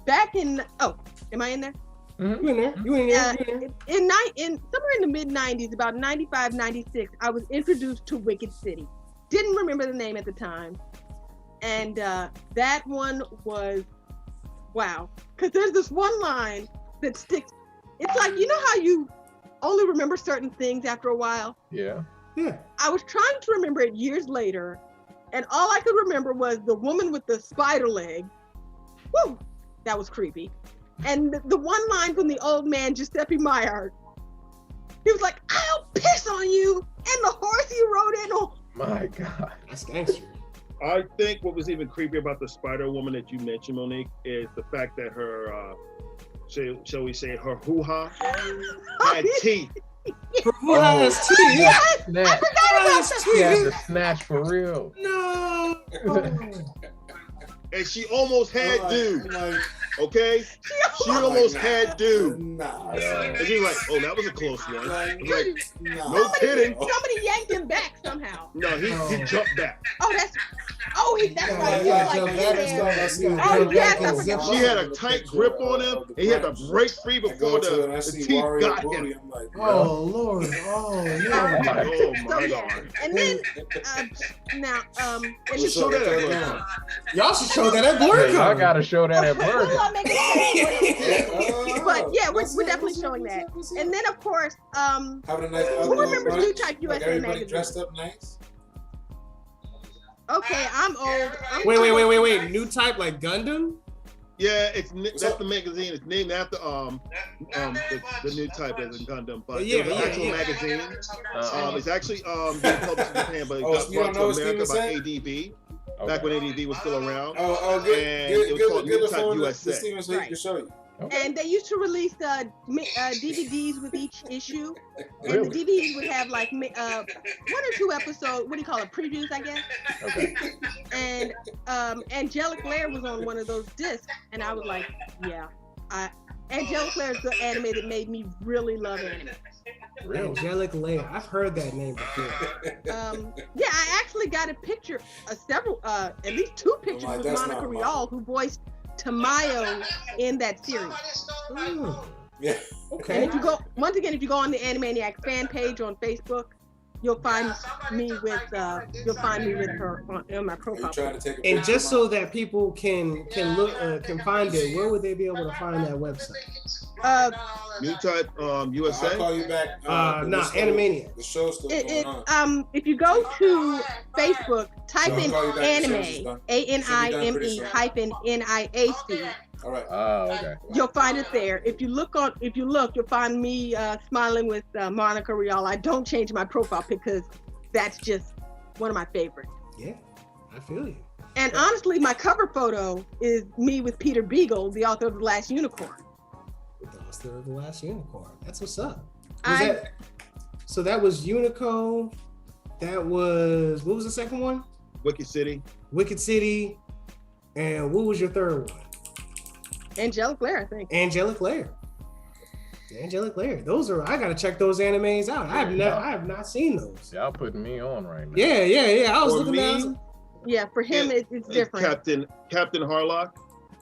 Back in am I in there? Mm-hmm. You in there? In somewhere in the mid 90s, about 95, 96, I was introduced to Wicked City. Didn't remember the name at the time. And that one was wow. Because there's this one line that sticks. It's like, you know how you only remember certain things after a while? Yeah. I was trying to remember it years later, and all I could remember was the woman with the spider leg. Woo! That was creepy. And the one line from the old man, Giuseppe Maillard, he was like, I'll piss on you, and the horse you rode in on. My God. That's gangster. I think what was even creepy about the Spider Woman that you mentioned, Monique, is the fact that her, shall we say, her hoo-ha had teeth. Her hoo-ha has teeth? Snatch. I forgot about that. She had to snatch for real. No. And she almost had dude. Okay? She almost had dude. Nah. And she's like, oh, that was a close one. Like, No kidding. Somebody yanked him back somehow. No, he jumped back. That's right. Yeah, He was like in there. Oh, yes. She had a tight grip on him, and he had to break free before the teeth got him. I'm like, Oh, Lord. Oh, Lord. Oh, So my yeah, God. and then now You should show that at Blur. Y'all should show that at Blur. Hey, I gotta show that at Blur. But yeah, we're definitely showing that. And then of course, having a nice who remembers New Type USA like everybody magazine? dressed up nice. Okay, I'm old. Wait. New Type like Gundam? Yeah, that's the magazine. It's named after the New Type as in Gundam, but Yeah, it's an actual yeah. magazine. It's actually being published in Japan, but it got brought to America by ADV. Back when ADV was still around. Good. And it was called New Type USA. Steven, so he can show you. And they used to release DVDs with each issue, and Really? the DVDs would have like 1 or 2 episodes. What do you call it? Previews, I guess. Okay. And Angelic Lair was on one of those discs, and I was like, yeah. Angelic Lair is the anime that made me really love anime. Really? Angelic Lair. I've heard that name before. Yeah, I actually got a picture, at least 2 pictures with that's Monica not Rial, who voiced Tamayo in that series. Ooh. Yeah. Okay. And if you go, once again, if you go on the Animaniacs fan page on Facebook, you'll find me with her on my profile. And just so that people can look can find it, where would they be able to find that website? New Type USA. I'll call you back. Animania. The show's still going on. If you go to Facebook, type in I'll call you back. anime, ANIME-NIAC. All right. Oh, okay. You'll find it there. If you look, you'll find me smiling with Monica Rial. I don't change my profile because that's just one of my favorites. Yeah, I feel you. And honestly, my cover photo is me with Peter Beagle, the author of The Last Unicorn. The author of The Last Unicorn. That's what's up. So that was Unico. That was, what was the second one? Wicked City. Wicked City. And what was your third one? Angelic Lair, I think. Angelic Lair. Angelic Lair. Those are, I gotta check those animes out. I have not seen those. Y'all putting me on right now. Yeah. I was For looking me, down. Yeah, for him, it's different. Captain Harlock.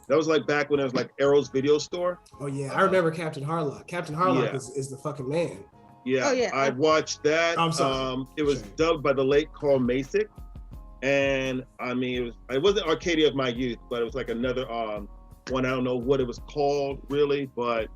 That was like back when there was like Arrow's video store. Oh yeah, I remember Captain Harlock. Captain Harlock Yeah. is the fucking man. Yeah, Oh, yeah. I watched that. I'm sorry. It was dubbed by the late Carl Masick, and I mean it wasn't Arcadia of my youth, but it was like another one. I don't know what it was called really, but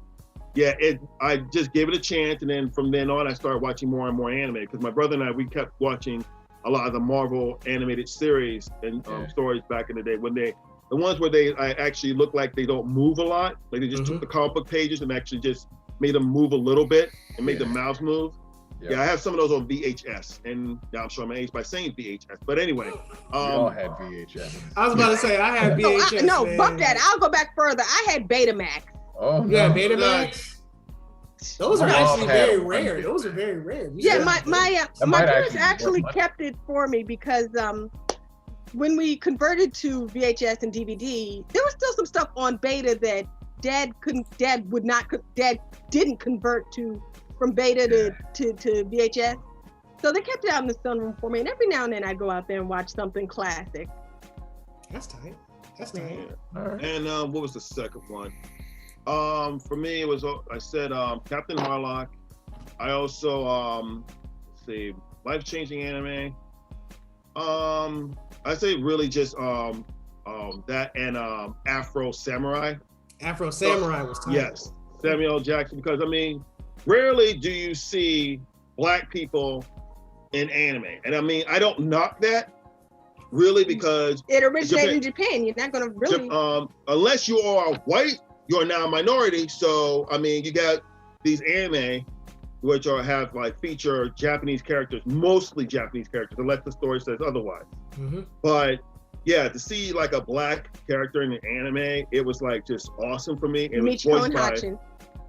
yeah, I just gave it a chance, and then from then on I started watching more and more anime because my brother and I, we kept watching a lot of the Marvel animated series and stories back in the day when the ones where I actually look like they don't move a lot, like they just took the comic book pages and actually just made them move a little bit and made the mouths move. Yeah, I have some of those on VHS, and now I'm showing my age by saying VHS. But anyway, we all had VHS. I was about to say I had VHS. No, man. fuck that. I'll go back further. I had Betamax. Oh, Yeah, no. Betamax. Those are We all actually had very one. rare. Those are very rare. Yeah, my That my might parents actually be actually more money. kept it for me because when we converted to VHS and DVD, there was still some stuff on beta that Dad didn't convert from beta to VHS. So they kept it out in the sunroom for me, and every now and then I go out there and watch something classic. That's tight. That's tight. Yeah. All right. And what was the second one? For me, it was, I said Captain Harlock. I also let's see, life-changing anime. I say really just that and Afro Samurai. Afro Samurai was tight. Yes, Samuel Jackson, because I mean, rarely do you see Black people in anime, and I mean, I don't knock that really because it originated in Japan. You're not gonna really unless you are white, you're now a minority. So I mean, you got these anime which have like feature Japanese characters, mostly Japanese characters, unless the story says otherwise. Mm-hmm. But yeah, to see like a Black character in an anime, it was like just awesome for me. It was Michiko and Hachin.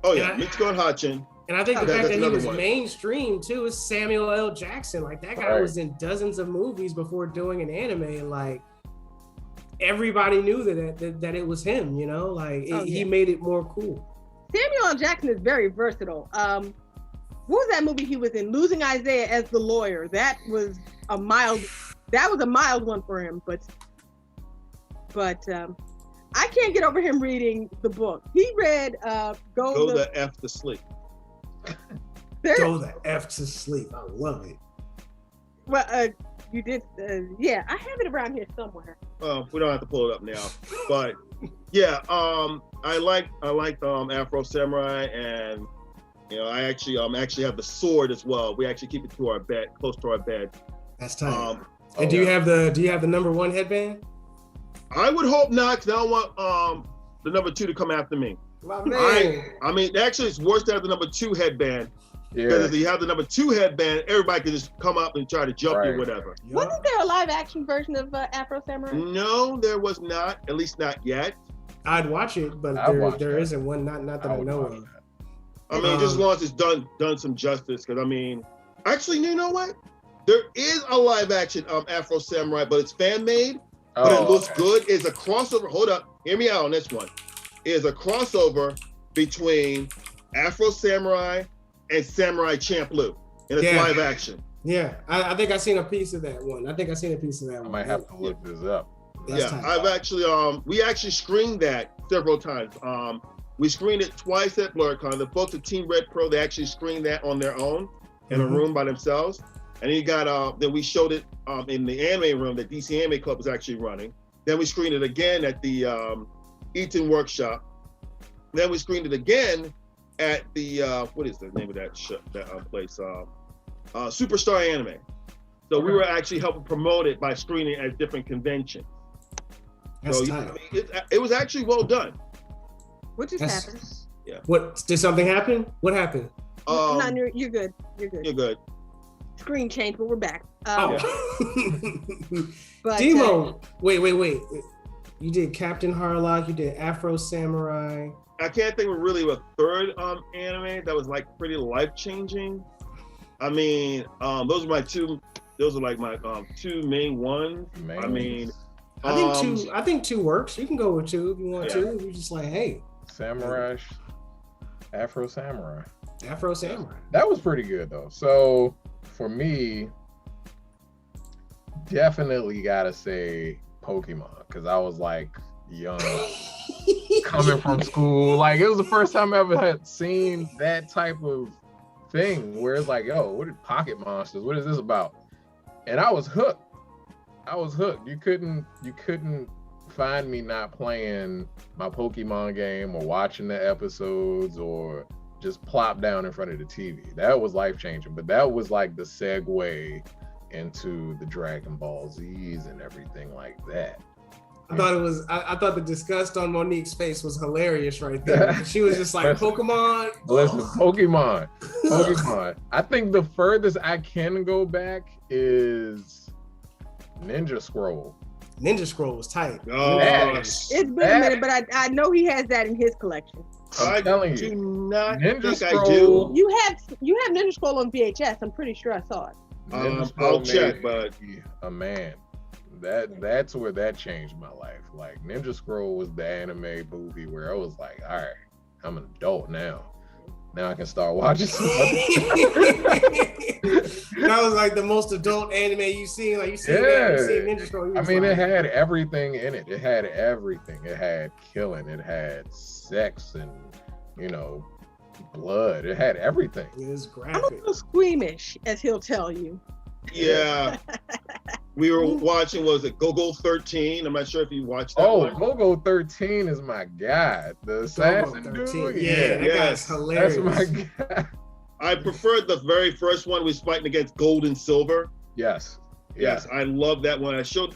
Oh yeah, Michiko and Hachin. And I think the fact that he was one. mainstream too is Samuel L. Jackson. Like that guy was in dozens of movies before doing an anime, and like everybody knew that it was him. You know, like he made it more cool. Samuel L. Jackson is very versatile. What was that movie he was in? Losing Isaiah as the lawyer. That was a mild one for him, but I can't get over him reading the book. He read Go the F to Sleep. Go the F to sleep. I love it. Well, you did. Yeah, I have it around here somewhere. We don't have to pull it up now, but yeah, I like Afro Samurai, and you know, I actually have the sword as well. We actually keep it to our bed, close to our bed. That's tight. And do you have the number one headband? I would hope not, because I don't want the number two to come after me. My man. I mean, actually, it's worse to have the number two headband. Because if you have the number two headband, everybody can just come up and try to jump you or whatever. Yeah. Wasn't there a live action version of Afro Samurai? No, there was not. At least not yet. I'd watch it, but there isn't one. Not that I know of. I mean, just as long as it's done some justice. Because I mean, actually, you know what? There is a live action Afro Samurai, but it's fan made. But it looks good. It's a crossover. Hold up, hear me out on this one. It's a crossover between Afro Samurai and Samurai Champloo, and it's live action. Yeah, I think I've seen a piece of that one. I might have to look this up. That's tight. I've actually we actually screened that several times. We screened it twice at BlurCon. The folks at Team Red Pro, they actually screened that on their own in a room by themselves. And then you got then we showed it in the anime room that DC Anime Club was actually running. Then we screened it again at the Eaton Workshop. Then we screened it again at the what is the name of that place? Superstar Anime. So we were actually helping promote it by screening at different conventions. That's so tight. I mean, it was actually well done. What just happened? Yeah. What did something happen? What happened? No, you're good. You're good. Screen change, but we're back. But Demo, wait. You did Captain Harlock. You did Afro Samurai. I can't think of really a third anime that was like pretty life changing. I mean, those are like my two main ones. I mean, I think two works. You can go with two if you want to. You're just like, hey, Afro Samurai. That was pretty good though. So for me, definitely gotta say Pokemon, because I was like young, coming from school. Like it was the first time I ever had seen that type of thing where it's like, yo, what are pocket monsters? What is this about? And I was hooked. You couldn't find me not playing my Pokemon game or watching the episodes or just plop down in front of the TV. That was life-changing, but that was like the segue into the Dragon Ball Z's and everything like that. I thought the disgust on Monique's face was hilarious right there. She was just like, Pokemon. Listen, Pokemon. I think the furthest I can go back is Ninja Scroll. Ninja Scroll was tight. Oh, it's been a minute, but I know he has that in his collection. I'm telling you, do not Ninja think Scroll, I do. You have Ninja Scroll on VHS. I'm pretty sure I saw it. I'll check, but a man. That's where that changed my life. Like Ninja Scroll was the anime movie where I was like, all right, I'm an adult now. Now I can start watching some other That was like the most adult anime you've seen. Like you seen Ninja Scroll. I mean, it had everything in it. It had everything. It had killing. It had sex and, blood. It had everything. It was graphic. I'm a little squeamish, as he'll tell you. Yeah. We were watching, was it Go-Go 13? I'm not sure if you watched that one. Go-Go 13 is my guy. The assassin dude. Yeah, that guy's hilarious. That's my guy. I preferred the very first one. Was fighting against Gold and Silver. Yes. Yes, I love that one.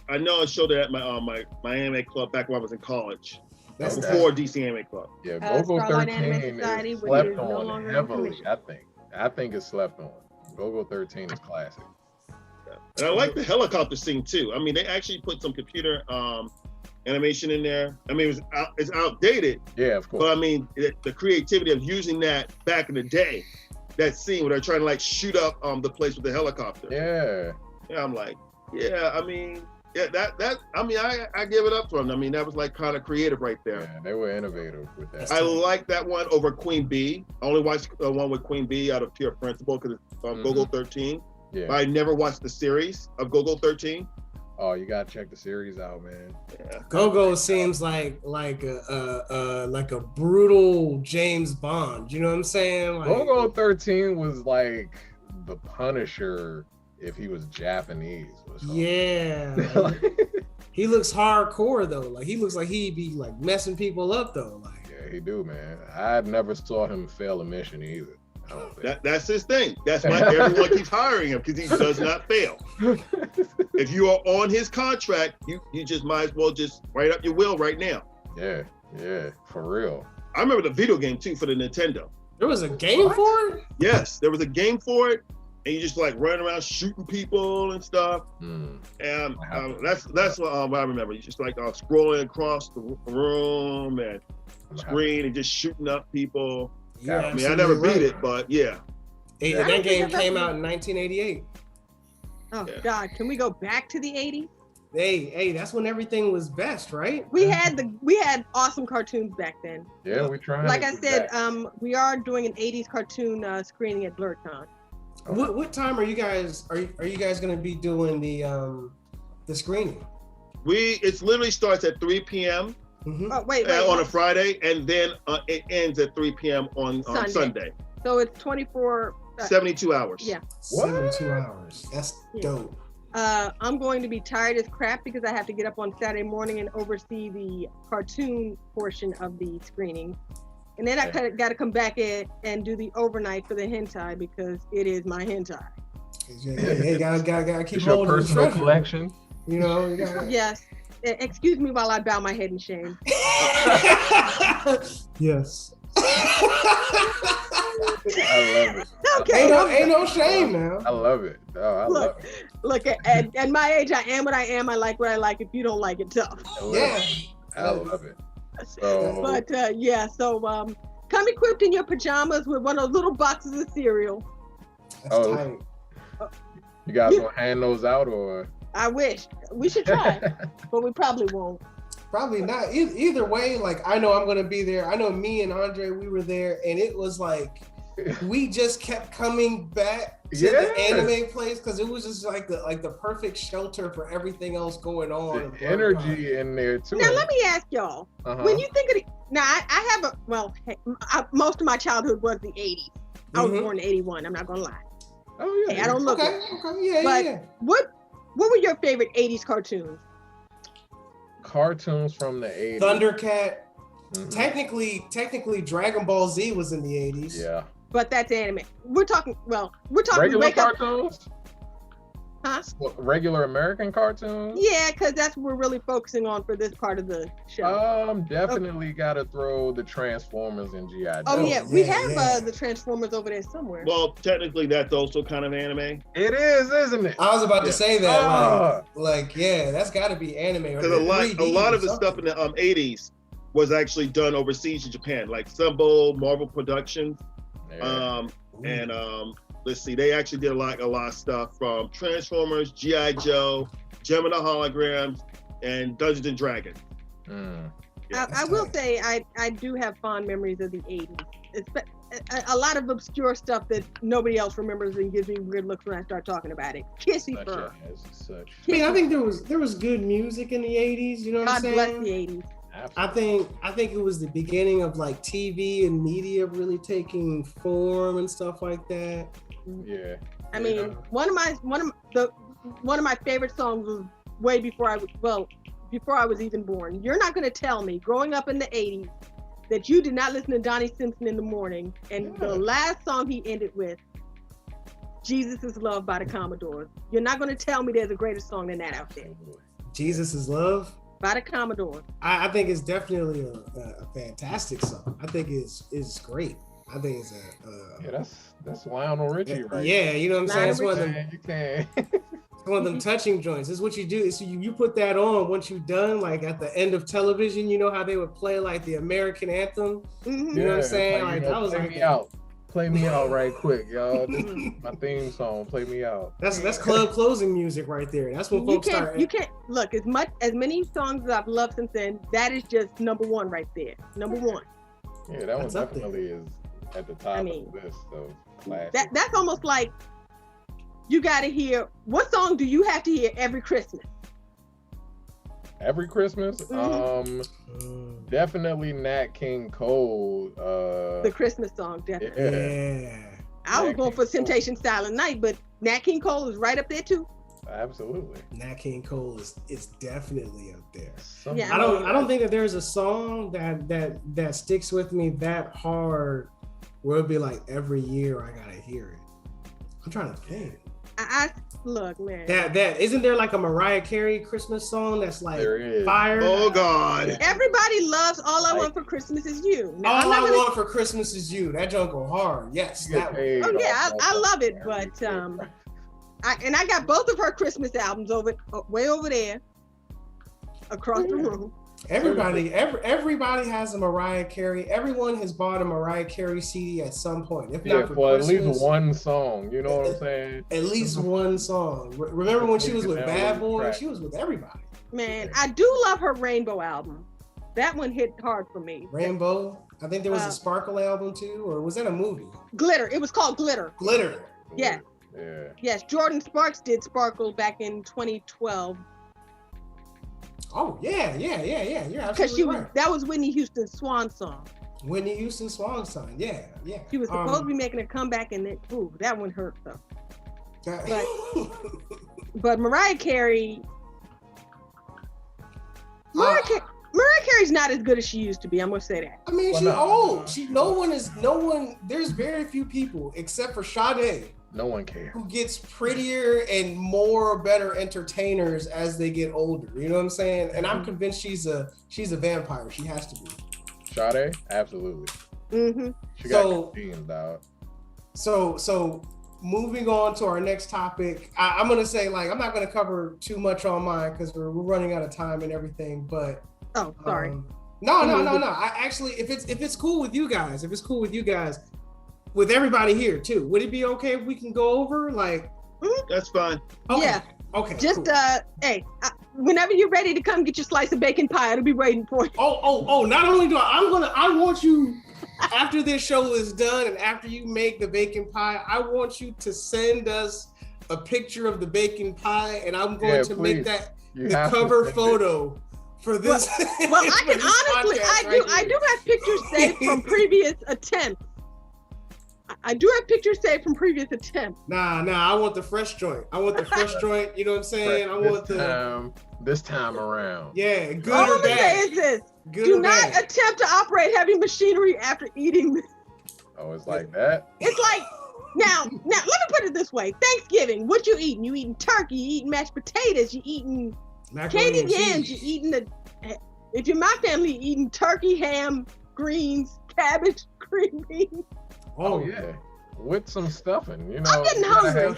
I know I showed it at my anime club back when I was in college. That's before DC Anime Club. Yeah, Go-Go 13 Society, is slept no on longer heavily, I think it's slept on. Go-Go 13 is classic. And I like the helicopter scene too. I mean, they actually put some computer animation in there. I mean, it's outdated. Yeah, of course. But I mean, the creativity of using that back in the day, that scene where they're trying to like shoot up the place with the helicopter. Yeah. Yeah, I'm like, yeah. I mean, yeah, I give it up to them. I mean, that was like kind of creative right there. Yeah, they were innovative with that. I like that one over Queen Bee. I only watched the one with Queen Bee out of pure principle because it's Go-Go 13. Yeah. But I never watched the series of Go-Go 13. Oh, you gotta check the series out, man. Yeah. Go-Go seems like a brutal James Bond. You know what I'm saying? Like, Go-Go 13 was like the Punisher if he was Japanese. Or something. Yeah. He looks hardcore though. Like he looks like he'd be like messing people up though. Like Yeah, he do, man. I never saw him fail a mission either. I don't think. That's his thing. That's why everyone keeps hiring him, because he does not fail. If you are on his contract, you just might as well just write up your will right now. Yeah, for real. I remember the video game too for the Nintendo. there was a game for it? Yes, there was a game for it, and you just like running around shooting people and stuff. And that's what I remember. You just like scrolling across the room and screen and just shooting up people. Yeah, I mean, I never beat it, but yeah. Hey, that game came out in 1988. Oh God, can we go back to the 80s? Hey, that's when everything was best, right? We had awesome cartoons back then. Yeah, we trying. Like I said, we are doing an 80s cartoon screening at BlurCon. What time are you guys going to be doing the screening? It literally starts at 3 p.m. Mm-hmm. Oh, wait. On a Friday, and then it ends at 3 p.m. on Sunday. So it's 24. 72 hours. Yeah. 72 hours. That's dope. I'm going to be tired as crap because I have to get up on Saturday morning and oversee the cartoon portion of the screening. And then I got to come back and do the overnight for the hentai because it is my hentai. Hey, gotta keep your holding personal the collection. You know. You gotta... Yes. Excuse me while I bow my head in shame. Yes. I love it. Okay. Ain't no shame now. I love it. Oh, love it. Look, at my age, I am what I am. I like what I like. If you don't like it, tough. Yeah. I love it. So, but so come equipped in your pajamas with one of those little boxes of cereal. That's tight. You guys gonna hand those out or? I wish. We should try, but we probably won't. Probably not. Either way, like I know I'm gonna be there. I know me and Andre, we were there, and it was like we just kept coming back to the anime place because it was just like the perfect shelter for everything else going on. The energy in there too. Now let me ask y'all: when you think of I have most of my childhood was the 80s. I was born in 81. I'm not gonna lie. Oh yeah. Hey, I don't look okay. Yeah. What were your favorite 80s cartoons? Cartoons from the 80s. Thundercat. Mm-hmm. Technically, Dragon Ball Z was in the 80s. Yeah. But that's anime. We're talking regular cartoons? Huh? Regular American cartoons? Yeah, because that's what we're really focusing on for this part of the show. Definitely gotta throw the Transformers and G.I. Joe. Oh yeah, we have the Transformers over there somewhere. Well, technically that's also kind of anime. It is, isn't it? I was about to say that. That's gotta be anime. Because a lot of the stuff in the 80s was actually done overseas in Japan, like Sunbow, Marvel Productions, and let's see, they actually did a lot of stuff from Transformers, G.I. Joe, Gem and the Holograms, and Dungeons and Dragons. I will say I do have fond memories of the 80s. It's a lot of obscure stuff that nobody else remembers and gives me weird looks when I start talking about it. Kissy Fur. I mean, I think there was good music in the 80s, you know what I'm saying? God bless the 80s. I think it was the beginning of like TV and media really taking form and stuff like that. Yeah. I mean, one of my favorite songs was way before I was even born. You're not going to tell me growing up in the 80s that you did not listen to Donnie Simpson in the morning, and the last song he ended with, Jesus is Love by the Commodores. You're not going to tell me there's a greater song than that out there. Jesus is Love? By the Commodores. I think it's definitely a fantastic song. I think it's great. I think it's that's Lionel Richie, right? Yeah, you know what I'm saying? It's one of them. You can. One of them touching joints. It's what you do. So you put that on once you're done, like at the end of television, you know how they would play like the American anthem. You know what I'm saying? Like I was like, play me out right quick, y'all. This is my theme song. Play me out. That's club closing music right there. That's when folks start. You can't look as many songs as I've loved since then. That is just number one right there. Number one. Yeah, that one definitely is at the top of the list of classics. That's almost like you got to hear. What song do you have to hear every Christmas? Every Christmas? Definitely Nat King Cole. The Christmas song, definitely. Yeah. I was going for Temptation Silent Night, but Nat King Cole is right up there too. Absolutely. Nat King Cole is definitely up there. Yeah, I don't think that there's a song that sticks with me that hard where it'll be like every year I gotta hear it. I'm trying to think. I look, man. That isn't there like a Mariah Carey Christmas song that's like fire? Oh God! Everybody loves "All I Want for Christmas Is You." Now, All I Want for Christmas Is You. That joke go hard. Yes. That one. Oh yeah, I love it, but I got both of her Christmas albums way over there, across the room. Everybody has a Mariah Carey. Everyone has bought a Mariah Carey CD at some point. If not for at least one song. You know what I'm saying? At least one song. Remember when she was with Bad Boy? She was with everybody. Man, I do love her Rainbow album. That one hit hard for me. Rainbow? I think there was a Sparkle album too, or was that a movie? Glitter. It was called Glitter. Glitter. Yeah. Yeah. Yes, Jordan Sparks did Sparkle back in 2012. Oh yeah. You're absolutely right. That was Whitney Houston's swan song. Whitney Houston's swan song. Yeah. She was supposed to be making a comeback, and that one hurt though. But Mariah Carey. Mariah Carey's not as good as she used to be. I'm gonna say that. I mean, she's old. No one. There's very few people except for Sade. No one cares. Who gets prettier and better entertainers as they get older. You know what I'm saying? And I'm convinced she's a vampire. She has to be. Sade? Absolutely. Mm-hmm. She got genes out. So moving on to our next topic, I'm gonna say I'm not gonna cover too much on mine because we're running out of time and everything. But sorry. No. I actually, if it's cool with you guys, with everybody here too, would it be okay if we can go over That's fine. Okay. Yeah. Okay. Just cool. hey, whenever you're ready to come get your slice of bacon pie, I'll be waiting for you. Oh! Not only do I want you after this show is done and after you make the bacon pie, I want you to send us a picture of the bacon pie, and I'm going to make that the cover photo for this. Well, I can honestly, I do have pictures saved from previous attempts. I do have pictures saved from previous attempts. Nah, I want the fresh joint. You know what I'm saying? This time around. Yeah, good All or I'm gonna bad. say is this. Do not attempt to operate heavy machinery after eating this. Oh, it's like that? It's like, now, let me put it this way. Thanksgiving, what you eating? You eating turkey, you eating mashed potatoes, you eating candied yams, you eating if you're my family, you eating turkey, ham, greens, cabbage, green beans. Oh yeah, with some stuffing. You know, I'm getting hungry.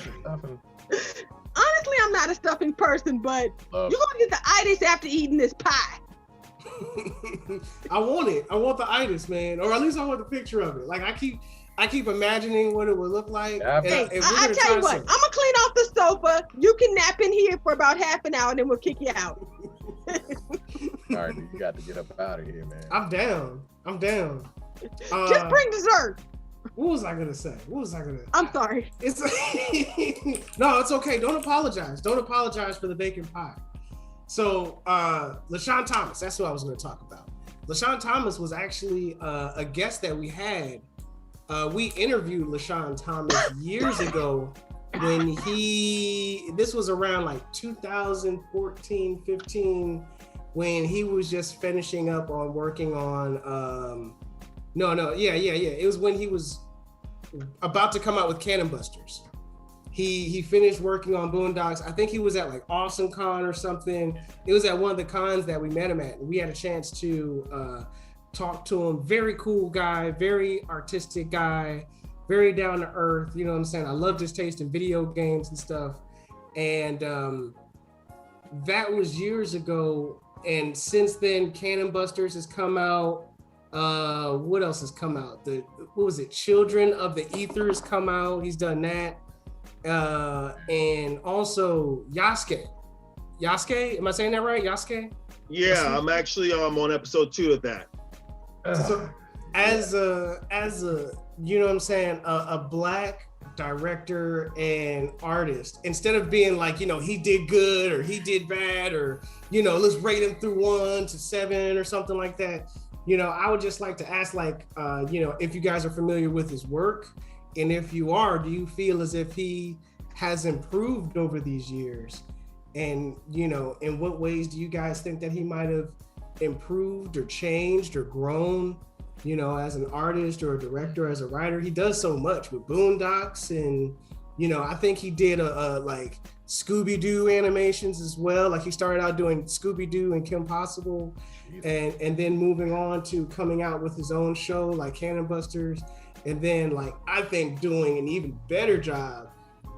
Honestly, I'm not a stuffing person, but you're gonna get the itis after eating this pie. I want it. I want the itis, man, or at least I want the picture of it. I keep imagining what it would look like. Yeah, Hey, If we're I gonna tell you try what, I'm gonna clean off the sofa. You can nap in here for about half an hour, and then we'll kick you out. All right, you got to get up out of here, man. I'm down. Just bring dessert. What was I gonna say? I'm sorry. It's no, it's okay. Don't apologize. Don't apologize for the bacon pie. So, Lashon Thomas, that's who I was going to talk about. Lashon Thomas was actually a guest that we had. We interviewed Lashon Thomas years ago when this was around like 2014, 15, when he was just finishing up on working on, it was when he was about to come out with Cannon Busters. He finished working on Boondocks. I think he was at like Awesome Con or something. It was at one of the cons that we met him at. And we had a chance to talk to him. Very cool guy, very artistic guy, very down to earth. You know what I'm saying? I loved his taste in video games and stuff. And that was years ago. And since then, Cannon Busters has come out. What else has come out? What was it? Children of the Ether has come out. He's done that. And also Yasuke, am I saying that right? Yasuke? Yeah, I'm actually on episode 2 of that. So as a you know what I'm saying, a black director and artist, instead of being like, you know, he did good or he did bad, or, you know, let's rate him through 1 to 7 or something like that. You know, I would just like to ask, like, you know, if you guys are familiar with his work. And if you are, do you feel as if he has improved over these years? And, you know, in what ways do you guys think that he might have improved or changed or grown, you know, as an artist or a director, as a writer? He does so much with Boondocks, and, you know, I think he did a like Scooby-Doo animations as well. Like he started out doing Scooby-Doo and Kim Possible, and then moving on to coming out with his own show like Cannon Busters. And then, like, I think doing an even better job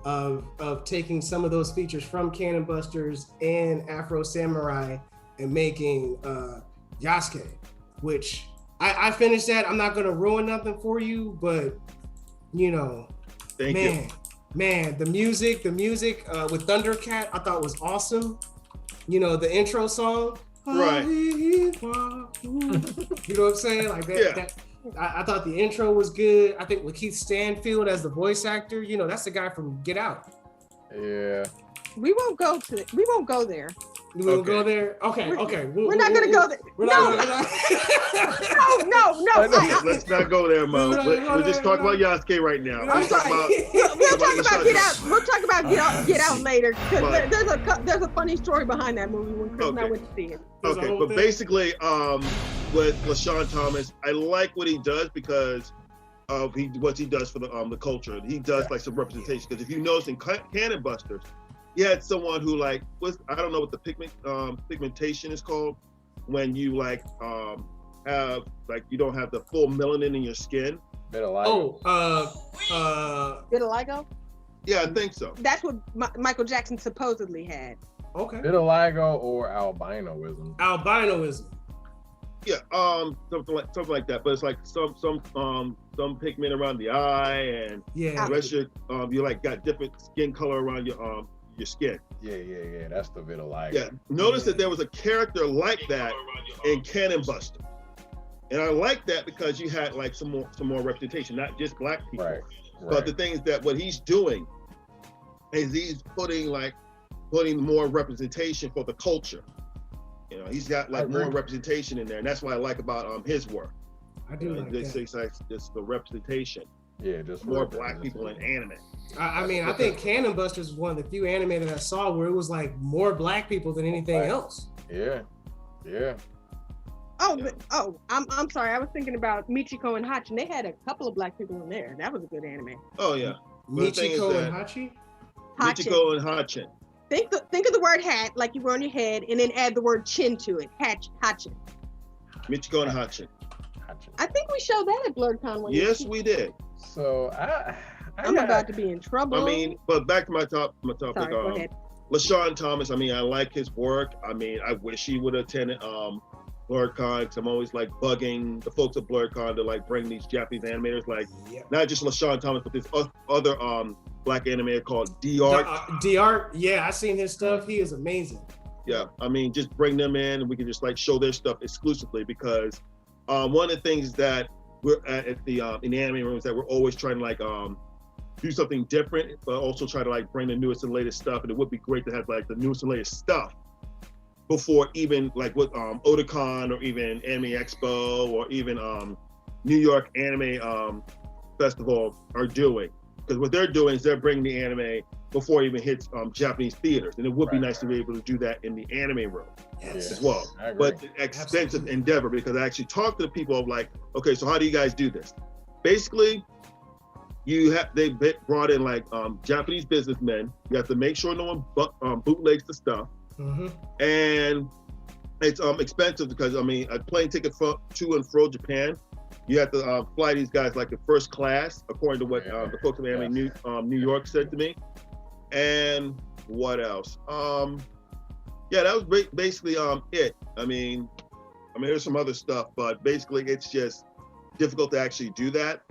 of taking some of those features from Cannon Busters and Afro Samurai and making Yasuke, which I finished that. I'm not going to ruin nothing for you, but, you know, man, the music with Thundercat, I thought was awesome. You know, the intro song. Right. You know what I'm saying? Like that. Yeah. I thought the intro was good. I think Lakeith Stanfield as the voice actor, you know, that's the guy from Get Out. Yeah. We won't go there. We won't go there? Okay. We're not going to go there. No. Let's not go there, Mo. We'll just talk about Yasuke right now. I'm sorry. We'll talk about Get Out. We'll talk about Get Out later, because there's a funny story behind that movie when Chris and I went to see it. Okay, but basically, with Lashon Thomas, I like what he does because of what he does for the culture. He does like some representation, because if you notice in Cannon Busters, he had someone who like I don't know what the pigmentation is called, when you like have like you don't have the full melanin in your skin. Vitiligo. Vitiligo? Yeah, I think so. That's what Michael Jackson supposedly had. Okay. Vitiligo or albinoism. Yeah, something like that. But it's like some pigment around the eye, and the rest of you like got different skin color around your skin. Yeah. That's the vitiligo. Yeah. Notice that there was a character like that in Cannon Buster, and I like that because you had like some more representation, not just black people. Right. But the thing is that what he's doing is he's putting more representation for the culture. You know, he's got like more representation in there, and that's what I like about his work. I do like that. It's like just the representation. Yeah, just more black people in anime. I mean, I think Cannon Busters was one of the few anime that I saw where it was like more black people than anything else. Yeah. I'm sorry. I was thinking about Michiko and Hachi. They had a couple of black people in there. That was a good anime. Oh yeah, Michiko and Hachi. Michiko and Hachin. Think of the word hat like you were on your head, and then add the word chin to it. Hachin. Michiko and Hachin. I think we showed that at BlurredCon. Yes, we did. So I'm about to be in trouble. I mean, but back to my topic. Sorry, go ahead. Lashon Thomas. I mean, I like his work. I mean, I wish he would have attended BlurredCon, because I'm always like bugging the folks at BlurredCon to like bring these Japanese animators, like not just Lashon Thomas, but this other black animator called D-Art. D-Art, yeah, I seen his stuff. He is amazing. Yeah, I mean, just bring them in and we can just like show their stuff exclusively, because one of the things that we're at the in the anime room is that we're always trying to like do something different, but also try to like bring the newest and latest stuff. And it would be great to have like the newest and latest stuff before even like what Otakon or even Anime Expo or even New York Anime Festival are doing. Because what they're doing is they're bringing the anime before it even hits Japanese theaters. And it would be nice to be able to do that in the anime room as well. But it's an expensive endeavor, because I actually talked to the people of like, okay, so how do you guys do this? Basically, they brought in like Japanese businessmen. You have to make sure no one bootlegs the stuff. And it's expensive, because I mean, a plane ticket to and fro Japan, you have to fly these guys like the first class, according to what the folks at Anime New York said to me. And what else? Yeah, that was basically it. I mean, there's some other stuff, but basically it's just difficult to actually do that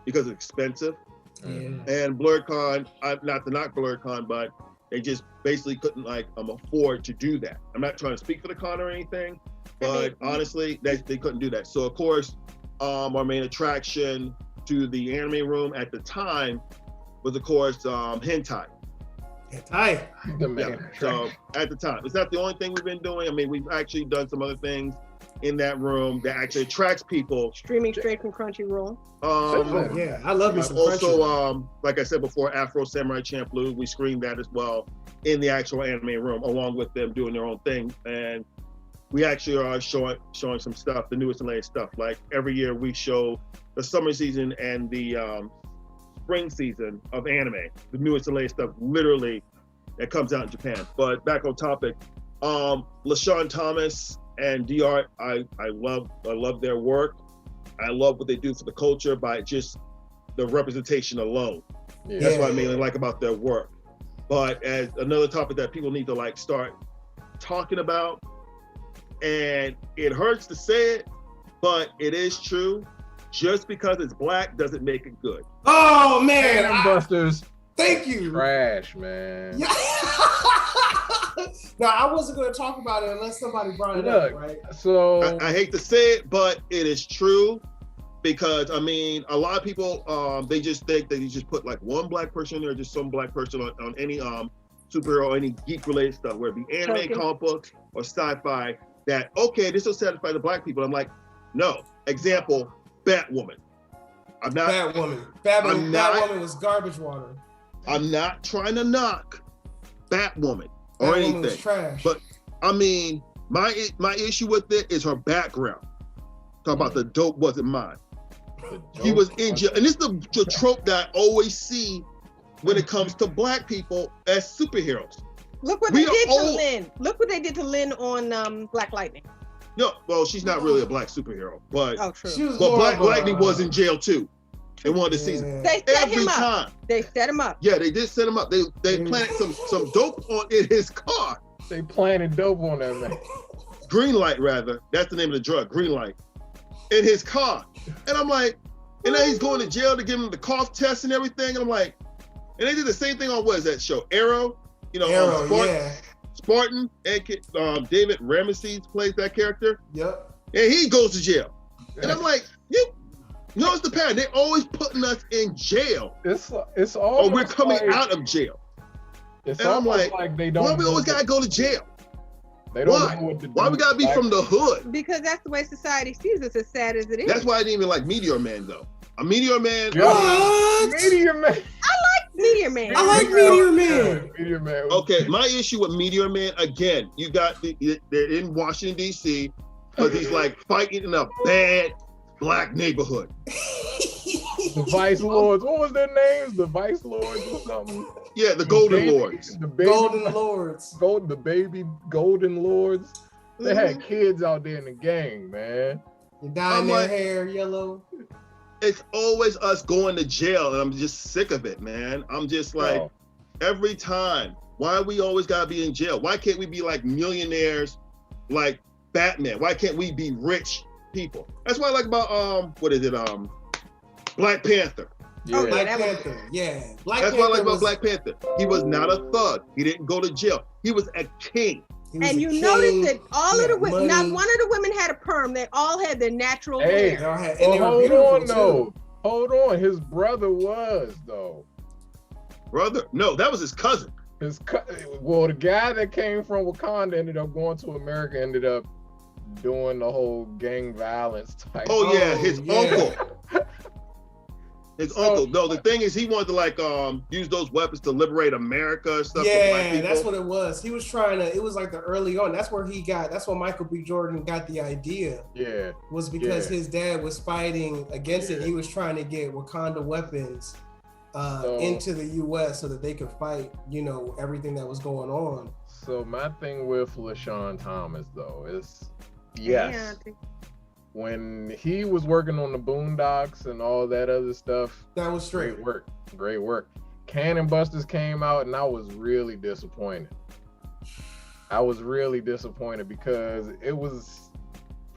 because it's expensive. And BlurredCon, not to knock BlurredCon, but they just basically couldn't like afford to do that. I'm not trying to speak for the con or anything, but honestly, they couldn't do that. So of course, our main attraction to the anime room at the time was of course hentai. The main attraction. So at the time, it's not the only thing we've been doing. I mean, we've actually done some other things in that room that actually attracts people. Streaming straight from Crunchyroll. Yeah, I love me some also, Crunchyroll. like I said before, Afro Samurai Champloo, we screened that as well in the actual anime room, along with them doing their own thing. And we actually are showing some stuff, the newest and latest stuff. Like every year we show the summer season and the spring season of anime, the newest and latest stuff, literally, that comes out in Japan. But back on topic, Lashon Thomas and D-Art, I love their work. I love what they do for the culture by just the representation alone. That's what I mainly like about their work. But as another topic that people need to like start talking about, and it hurts to say it, but it is true. Just because it's black doesn't make it good. Oh man, Busters. Thank you. Trash, man. Now, I wasn't going to talk about it unless somebody brought it up, right? So I hate to say it, but it is true, because I mean, a lot of people they just think that you just put like one black person in there, just some black person on any superhero, any geek related stuff, whether it be anime, comic books, or sci-fi. That okay, this will satisfy the black people. I'm like, no. Example, Batwoman. I'm not. Batwoman was garbage water. I'm not trying to knock Batwoman or anything, was trash. But I mean, my issue with it is her background. Talk about the dope wasn't mine. He was in jail, and this is the trope that I always see when it comes to black people as superheroes. Look what they did to Lynn. Look what they did to Lynn on Black Lightning. No, well, she's not really a black superhero, but true. But Black Lightning was in jail too in one of the seasons. They set Every him up. time. They set him up. Yeah, they did set him up. They planted some dope in his car. They planted dope on that man. Green light, rather. That's the name of the drug, green light. In his car. And I'm like, and then he's going to jail to give him the cough test and everything. And I'm like, and they did the same thing on what is that show? Arrow? You know, Spartan, and David Ramesses plays that character. Yep. And he goes to jail. And I'm like, you notice the pattern. They're always putting us in jail. It's almost or we're coming out of jail. It's and I'm like they don't. Why we always gotta go to jail? They don't know what to do. Why we gotta be from the hood? Because that's the way society sees us, as sad as it is. That's why I didn't even like Meteor Man though. A Meteor Man. What? Meteor Man. Meteor Man. I like Meteor Man. Meteor Man. Okay, my issue with Meteor Man, again, you got they're in Washington D.C., but he's like fighting in a bad black neighborhood. The Vice Lords. What was their names? The Vice Lords or something? Yeah, the Golden Lords. The baby, Golden Lords. The baby Golden Lords. They had kids out there in the gang, man. You dyeing their hair yellow. It's always us going to jail, and I'm just sick of it, man. I'm just like, every time, why we always gotta be in jail? Why can't we be like millionaires, like Batman? Why can't we be rich people? That's what I like about Black Panther. Yeah. Oh, yeah, Black that was- Panther. Yeah. That's what I like about Black Panther. He was not a thug. He didn't go to jail. He was a king. And you notice that all of the women, not one of the women had a perm. They all had their natural Hey, hair. hold on, though. Hold on. His brother was, though. Brother? No, that was his cousin. Well, the guy that came from Wakanda ended up going to America, ended up doing the whole gang violence type. Oh yeah, his uncle. His uncle. No, the thing is, he wanted to use those weapons to liberate America and stuff. Yeah, that's what it was. He was trying to. It was like the early on. That's where That's where Michael B. Jordan got the idea. Yeah. Was because his dad was fighting against it. He was trying to get Wakanda weapons into the U.S. so that they could fight. Everything that was going on. So my thing with Lashon Thomas though is, yes. Yeah, when he was working on the Boondocks and all that other stuff, that was straight. Great work. Cannon Busters came out and I was really disappointed. Because it was,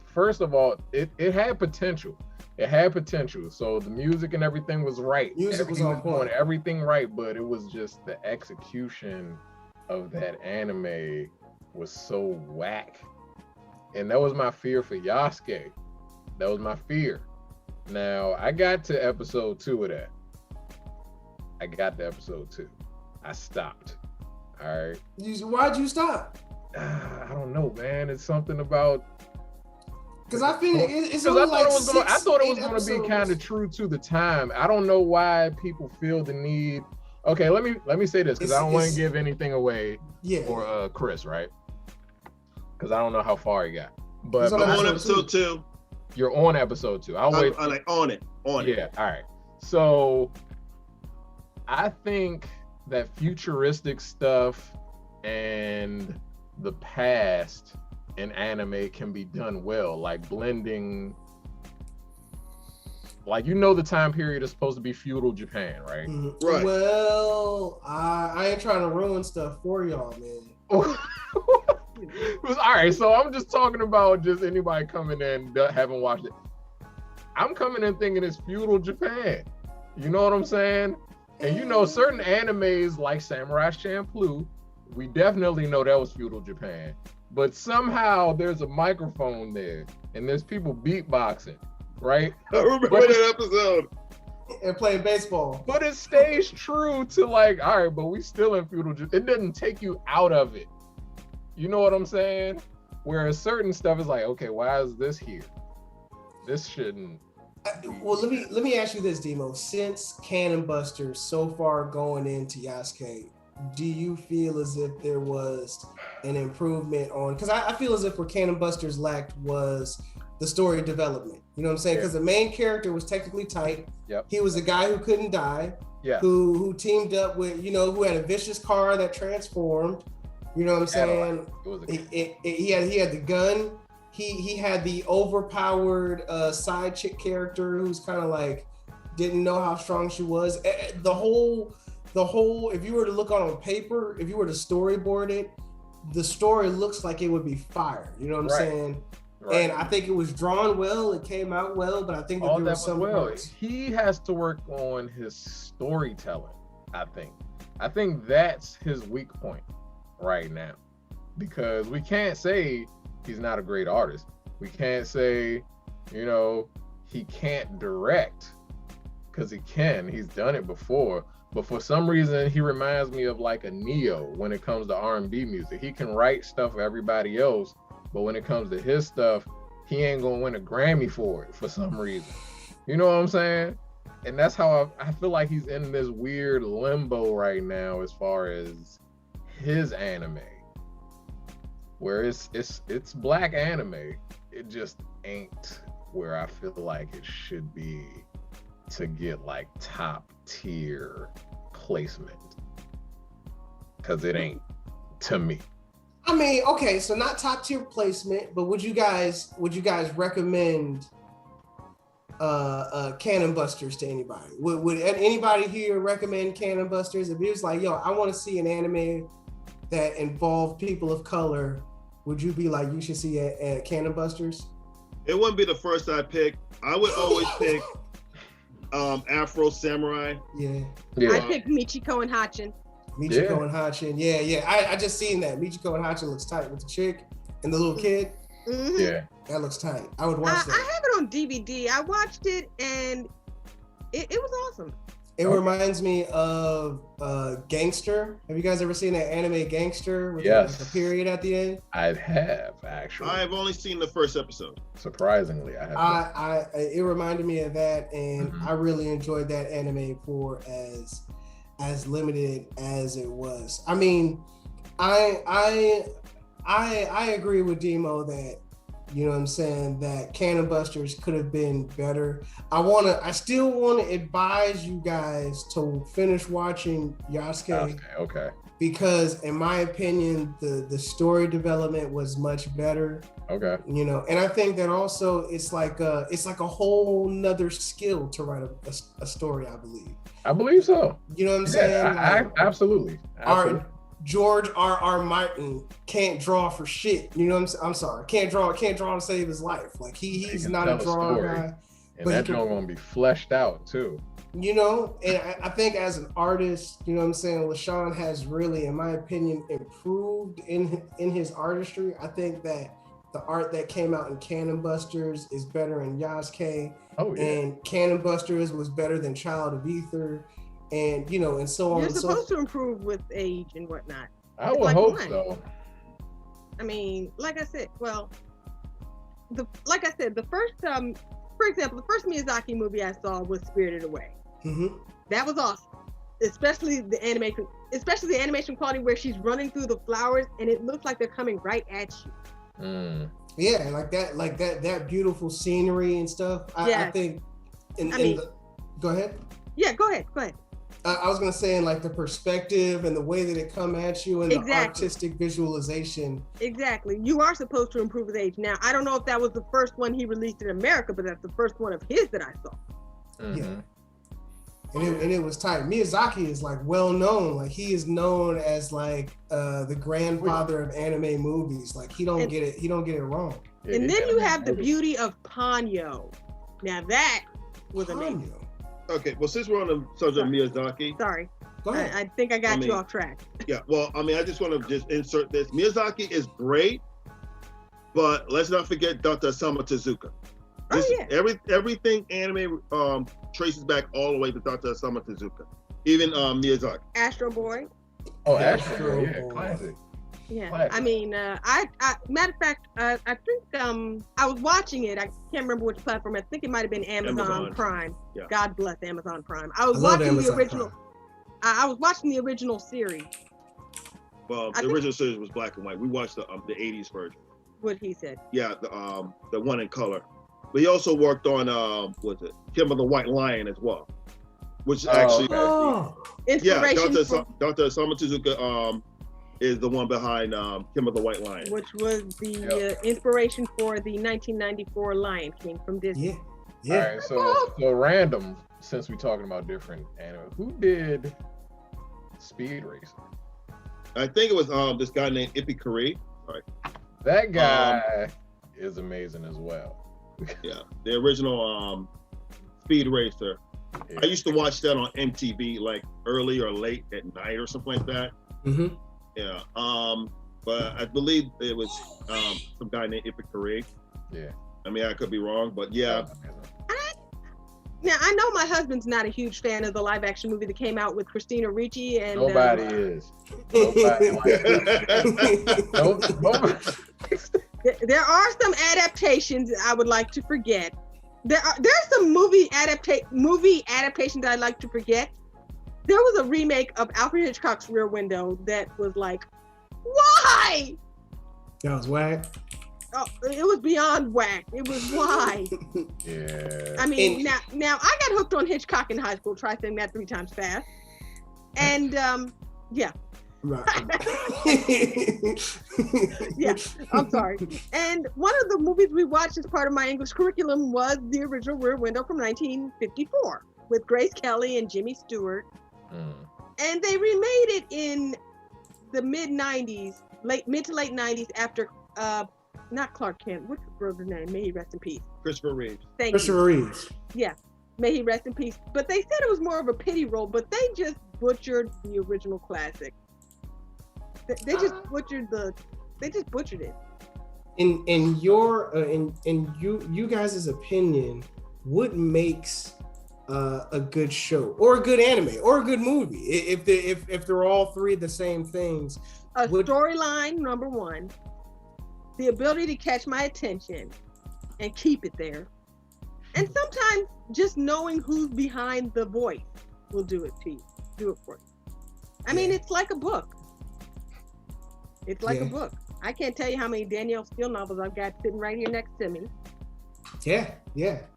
first of all, it had potential. So the music and everything was right. Music was on point. Everything right, but it was just the execution of that anime was so whack. And that was my fear for Yasuke. That was my fear. Now, I got to episode 2 of that. I stopped. All right. Why'd you stop? I don't know, man. It's something about... Because I feel it's only like I thought it was going to be kind of true to the time. I don't know why people feel the need... Okay, let me say this, because I don't want to give anything away for Chris, right? Because I don't know how far he got. But I'm on episode 2. You're on episode 2. I'll wait. On it. Yeah, all right. So I think that futuristic stuff and the past in anime can be done well, like blending. Like, the time period is supposed to be feudal Japan, right? Mm-hmm. Right. Well, I ain't trying to ruin stuff for y'all, man. All right, so I'm just talking about just anybody coming in that haven't watched it. I'm coming in thinking it's feudal Japan. You know what I'm saying? And certain animes like Samurai Champloo, we definitely know that was feudal Japan. But somehow there's a microphone there and there's people beatboxing, right? I remember that episode. And playing baseball. But it stays true to all right, but we still in feudal Japan. It doesn't take you out of it. You know what I'm saying? Whereas certain stuff is like, okay, why is this here? This shouldn't. Well, let me ask you this, Demo. Since Cannon Busters so far going into Yasuke, do you feel as if there was an improvement on? Because I feel as if what Cannon Busters lacked was the story development. You know what I'm saying? Because the main character was technically tight. Yep. He was a guy who couldn't die. Yeah. Who teamed up with who had a vicious car that transformed. You know what I'm saying? He had the gun. He had the overpowered side chick character who's kind of like didn't know how strong she was. The whole. If you were to look on paper, if you were to storyboard it, the story looks like it would be fire. You know what I'm saying? Right. And I think it was drawn well. It came out well, but I think that there was some parts. He has to work on his storytelling. I think that's his weak point right now, because we can't say he's not a great artist. We can't say, he can't direct, because he can. He's done it before. But for some reason, he reminds me of like a Neo when it comes to R&B music. He can write stuff for everybody else, but when it comes to his stuff, he ain't gonna win a Grammy for it for some reason. You know what I'm saying? And that's how I feel like he's in this weird limbo right now as far as his anime, where it's black anime. It just ain't where I feel like it should be to get like top tier placement, because it ain't to me. I mean, okay, so not top tier placement, but would you guys recommend Cannon Busters to anybody? Would anybody here recommend Cannon Busters? If it was like, yo, I want to see an anime that involved people of color would you be like, you should see at Cannon Busters? It wouldn't be the first I pick. I would always pick Afro Samurai. Yeah. I picked Michiko and Hachin. Michiko and Hachin. Yeah. I just seen that. Michiko and Hachin looks tight with the chick and the little kid. Mm-hmm. Yeah. That looks tight. I would watch that. I have it on DVD. I watched it and it was awesome. It reminds me of Gangster. Have you guys ever seen that anime Gangster with like a period at the end? I have, actually. I've only seen the first episode. Surprisingly, I have. It reminded me of that, and I really enjoyed that anime for as limited as it was. I mean, I agree with Demo that, you know what I'm saying, that Cannon Busters could have been better. I still want to advise you guys to finish watching Yasuke. Okay. Because in my opinion, the story development was much better. Okay. You know, and I think that also it's like a whole nother skill to write a story, I believe. I believe so. You know what I'm saying? Absolutely. George R.R. Martin can't draw for shit. You know what I'm sorry. Can't draw to save his life. Like he's not a drawing guy. And that joint gonna be fleshed out too. You know, and I think as an artist, you know what I'm saying, Lashon has really, in my opinion, improved in his artistry. I think that the art that came out in Cannon Busters is better in Yasuke. Oh yeah. And Cannon Busters was better than Child of Ether. And you know, and so on. You're supposed to improve with age and whatnot. I would hope so. I mean, like I said, the first, for example, the first Miyazaki movie I saw was Spirited Away. Mm-hmm. That was awesome, especially the animation quality where she's running through the flowers and it looks like they're coming right at you. Yeah, like that beautiful scenery and stuff. I think. Go ahead. Yeah, go ahead. I was gonna say, in like the perspective and the way that it come at you and the artistic visualization. Exactly. You are supposed to improve with age. Now, I don't know if that was the first one he released in America, but that's the first one of his that I saw. Mm-hmm. Yeah. And it was tight. Miyazaki is like well known. Like he is known as like the grandfather of anime movies. Like he don't get it wrong. Yeah, and then you have the beauty of Ponyo. Now that was amazing. Okay, well, since we're on the subject of Miyazaki. Sorry. Go ahead. I think I got you off track. Yeah, well, I mean, I just want to just insert this. Miyazaki is great, but let's not forget Dr. Osamu Tezuka. Everything anime traces back all the way to Dr. Osamu Tezuka. Even Miyazaki. Astro Boy. Oh, Astro Boy, yeah, classic. Yeah, Classic. I mean, I matter of fact, I think I was watching it. I can't remember which platform. I think it might have been Amazon Prime. Yeah. God bless Amazon Prime. I was watching the original. I was watching the original series. Well, the original series was black and white. We watched the 80s version. What he said. Yeah, the one in color. But he also worked on Kim of the White Lion as well, which actually inspiration. Dr. Osamu Tezuka is the one behind Kim of the White Lion, which was the inspiration for the 1994 Lion King from Disney. Yeah. All right, so random, since we're talking about different anime, who did Speed Racer? I think it was this guy named Ippy. Sorry. That guy is amazing as well. Yeah, the original Speed Racer. Yeah. I used to watch that on MTV like early or late at night or something like that. Mm-hmm. Yeah. But I believe it was some guy named Ippy. Yeah. I mean, I could be wrong, but yeah. Now, I know my husband's not a huge fan of the live action movie that came out with Christina Ricci and nobody is. Nobody There are some adaptations I would like to forget. There's some movie adaptations I'd like to forget. There was a remake of Alfred Hitchcock's Rear Window that was like, why? That was whack. Oh, it was beyond whack. It was why. Yeah. I mean, now I got hooked on Hitchcock in high school. Try saying that 3 times fast. And yeah. Right. Yeah, I'm sorry. And one of the movies we watched as part of my English curriculum was the original Rear Window from 1954 with Grace Kelly and Jimmy Stewart. And they remade it in the mid to late 90s after not Clark Kent. What's the brother's name? May he rest in peace. Christopher Reeves. Thank Christopher Reeves. Yeah, may he rest in peace. But they said it was more of a pity role, but they just butchered the original classic. They just butchered it. In your in you guys' opinion, what makes a good show or a good anime or a good movie? If they're all three the same things, storyline, number one, the ability to catch my attention and keep it there, and sometimes just knowing who's behind the voice will do it for you. I mean, it's like a book. It's like a book. I can't tell you how many Danielle Steele novels I've got sitting right here next to me. Yeah.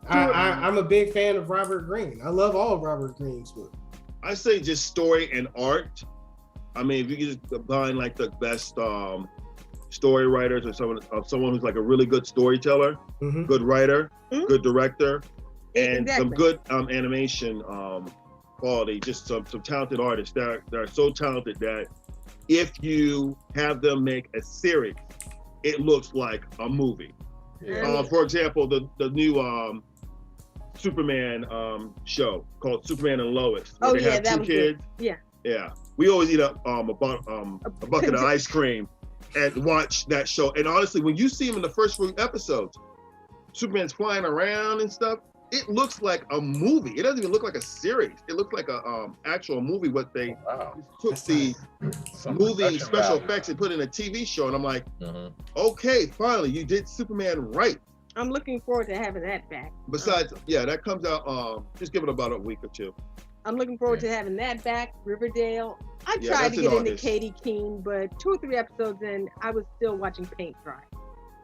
I'm a big fan of Robert Greene. I love all of Robert Greene's books. I say just story and art. I mean, if you could just combine like the best story writers or someone who's like a really good storyteller, good writer, good director, and some good animation quality, just some talented artists that are so talented that if you have them make a series, it looks like a movie. Yeah. For example, the new Superman show called Superman and Lois, where they have 2 kids. Good. Yeah. We always eat a bucket of ice cream and watch that show. And honestly, when you see him in the first few episodes, Superman's flying around and stuff. It looks like a movie. It doesn't even look like a series. It looks like a actual movie. What they took the movie special effects and put in a TV show. And I'm like, okay, finally, you did Superman right. I'm looking forward to having that back. Besides, that comes out. Just give it about a week or two. I'm looking forward to having that back. Riverdale. I tried to get into Katie Keene, but 2 or 3 episodes in, I was still watching paint dry.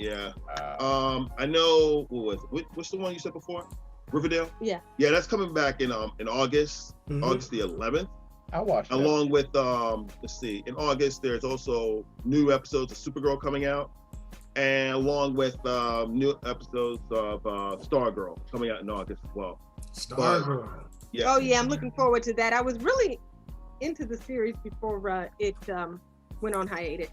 Yeah. I know. What's the one you said before? Riverdale? Yeah, that's coming back in August, August the 11th. I watched along with let's see, in August there's also new episodes of Supergirl coming out, and along with new episodes of Stargirl coming out in August as well. Stargirl. Yeah. Oh yeah, I'm looking forward to that. I was really into the series before it went on hiatus.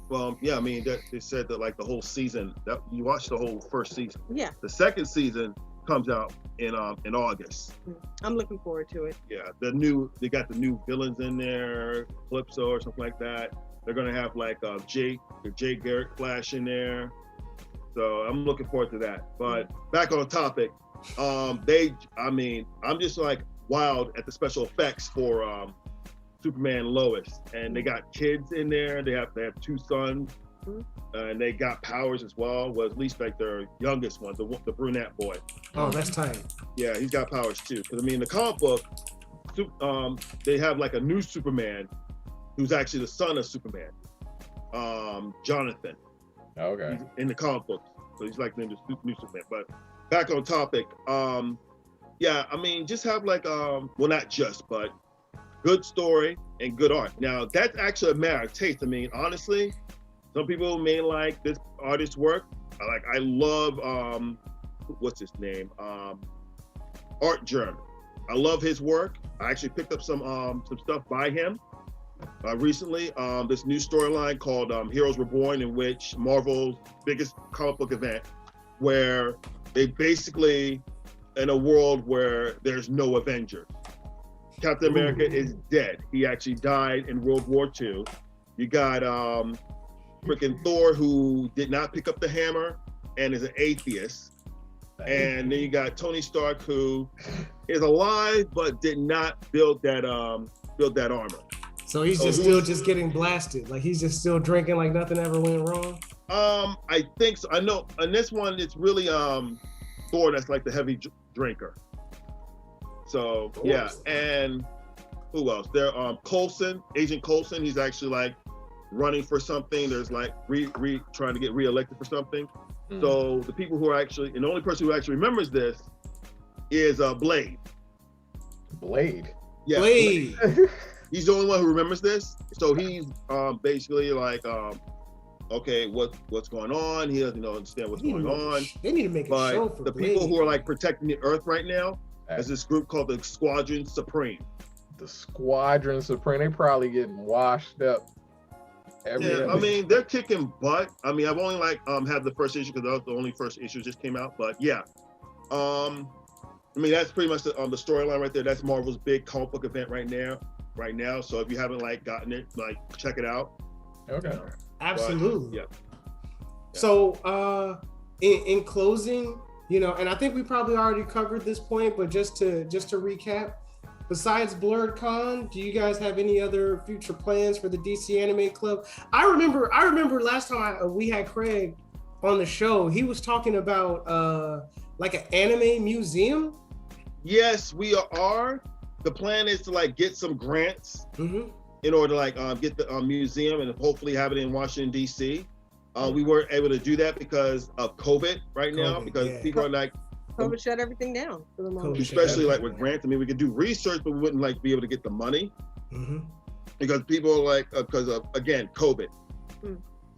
Well, yeah, I mean, they said that like the whole season, that you watched the whole first season. Yeah. The second season comes out in August. I'm looking forward to it. Yeah, they got the new villains in there, Calypso or something like that. They're gonna have like Jay Garrick Flash in there. So I'm looking forward to that. But back on topic, I'm just like wild at the special effects for Superman and Lois, and they got kids in there. They have 2 sons, and they got powers as well. Well, at least like their youngest one, the brunette boy. Oh, that's tight. Yeah, he's got powers too. Because I mean, in the comic book, they have like a new Superman, who's actually the son of Superman, Jonathan. Okay. He's in the comic book, so he's like the new Superman. But back on topic, I mean, just have like well, not just, but good story and good art. Now, that's actually a matter of taste. I mean, honestly, some people may like this artist's work. I love, what's his name? Art Germ. I love his work. I actually picked up some stuff by him recently. This new storyline called Heroes Reborn, in which Marvel's biggest comic book event, where they basically, in a world where there's no Avengers, Captain America is dead. He actually died in World War II. You got freaking Thor, who did not pick up the hammer and is an atheist. And then you got Tony Stark, who is alive but did not build that armor. So he's still getting blasted. Like he's just still drinking like nothing ever went wrong. I think so. I know. On this one, it's really Thor that's like the heavy drinker. So yeah, and who else? There, Coulson, Agent Coulson. He's actually like running for something. There's like trying to get reelected for something. So the people who are actually, and the only person who actually remembers this is Blade. Blade. Yeah. Blade. He's the only one who remembers this. So he's basically like, okay, what's going on? He doesn't understand what's going on. They need to make a show for the Blade. people who are like protecting the Earth right now is this group called the Squadron Supreme. The Squadron Supreme. They probably getting washed up. I mean, they're kicking butt. I mean, I've only had the first issue because that was the only first issue just came out. But yeah, I mean that's pretty much the storyline right there. That's Marvel's big comic book event right now. So if you haven't gotten it, check it out. Okay. Absolutely. Yeah. So in closing, and I think we probably already covered this point, but just to recap, besides Blurred Con, do you guys have any other future plans for the DC Anime Club? I remember last time we had Craig on the show, he was talking about an anime museum. Yes, we are. The plan is to get some grants in order to get the museum and hopefully have it in Washington DC. We weren't able to do that because of COVID now, because people are COVID shut everything down for the moment. Especially with grants. I mean, we could do research, but we wouldn't be able to get the money because people are because of, again, COVID.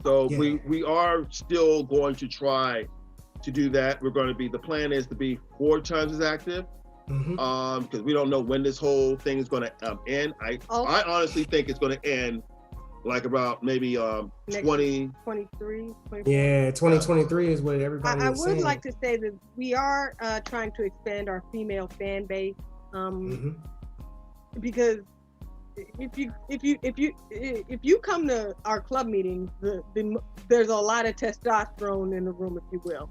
So we are still going to try to do that. The plan is to be 4 times as active because we don't know when this whole thing is going to end. I honestly think it's going to end about maybe 2023. Yeah, 2023 is what everybody is saying. I would like to say that we are trying to expand our female fan base because if you come to our club meetings, there's a lot of testosterone in the room, if you will.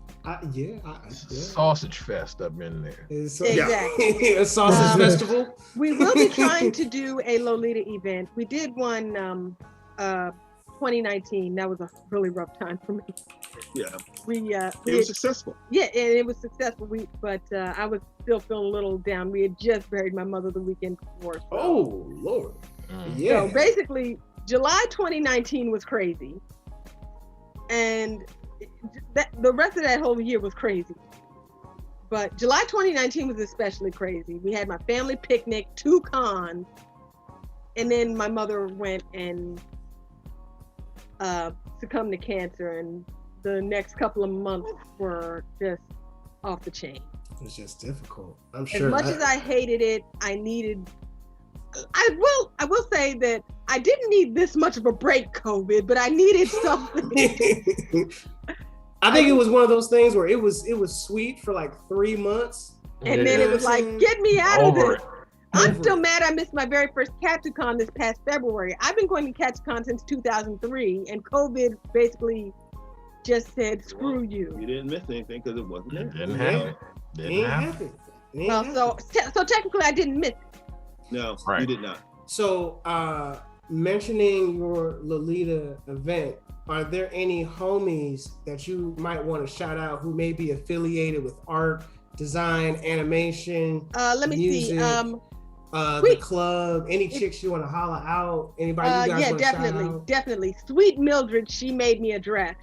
Sausage fest up in there. Exactly. A sausage festival. We will be trying to do a Lolita event. We did one 2019. That was a really rough time for me. Yeah. It was successful. Yeah, and it was successful. But I was still feeling a little down. We had just buried my mother the weekend before. So. Oh Lord. Yeah. So basically, July 2019 was crazy, and the rest of that whole year was crazy. But July 2019 was especially crazy. We had my family picnic, 2 cons, and then my mother went and succumbed to cancer, and the next couple of months were just off the chain. It's just difficult. I'm sure. As much as I hated it, I will say that I didn't need this much of a break, COVID, but I needed something. I think it was one of those things where it was sweet for 3 months. And then it was get me out of this. I'm still mad I missed my very first CaptureCon this past February. I've been going to CaptureCon since 2003, and COVID basically just said, screw you. You didn't miss anything because it wasn't there. Didn't happen. So technically I didn't miss it. No, right. You did not. So, mentioning your Lolita event, are there any homies that you might want to shout out who may be affiliated with art, design, animation, let me music, see. The club, any chicks you want to holler out? Anybody you guys want to shout out? Definitely. Sweet Mildred, she made me a dress.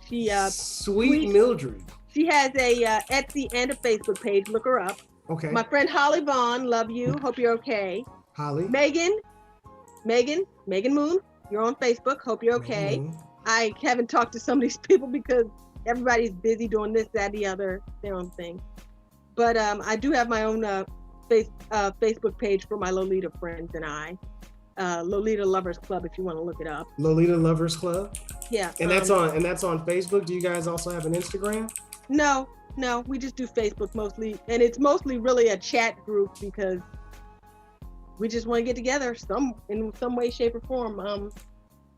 Sweet Mildred. She has a Etsy and a Facebook page. Look her up. Okay. My friend Holly Vaughn, love you. Hope you're okay. Holly. Megan Moon, you're on Facebook. Hope you're okay. I haven't talked to some of these people because everybody's busy doing this, that, the other, their own thing. But I do have my own Facebook page for my Lolita friends and I. Lolita Lovers Club, if you want to look it up. Lolita Lovers Club. Yeah. And that's on Facebook. Do you guys also have an Instagram? No, we just do Facebook mostly, and it's mostly really a chat group because we just want to get together in some way, shape, or form.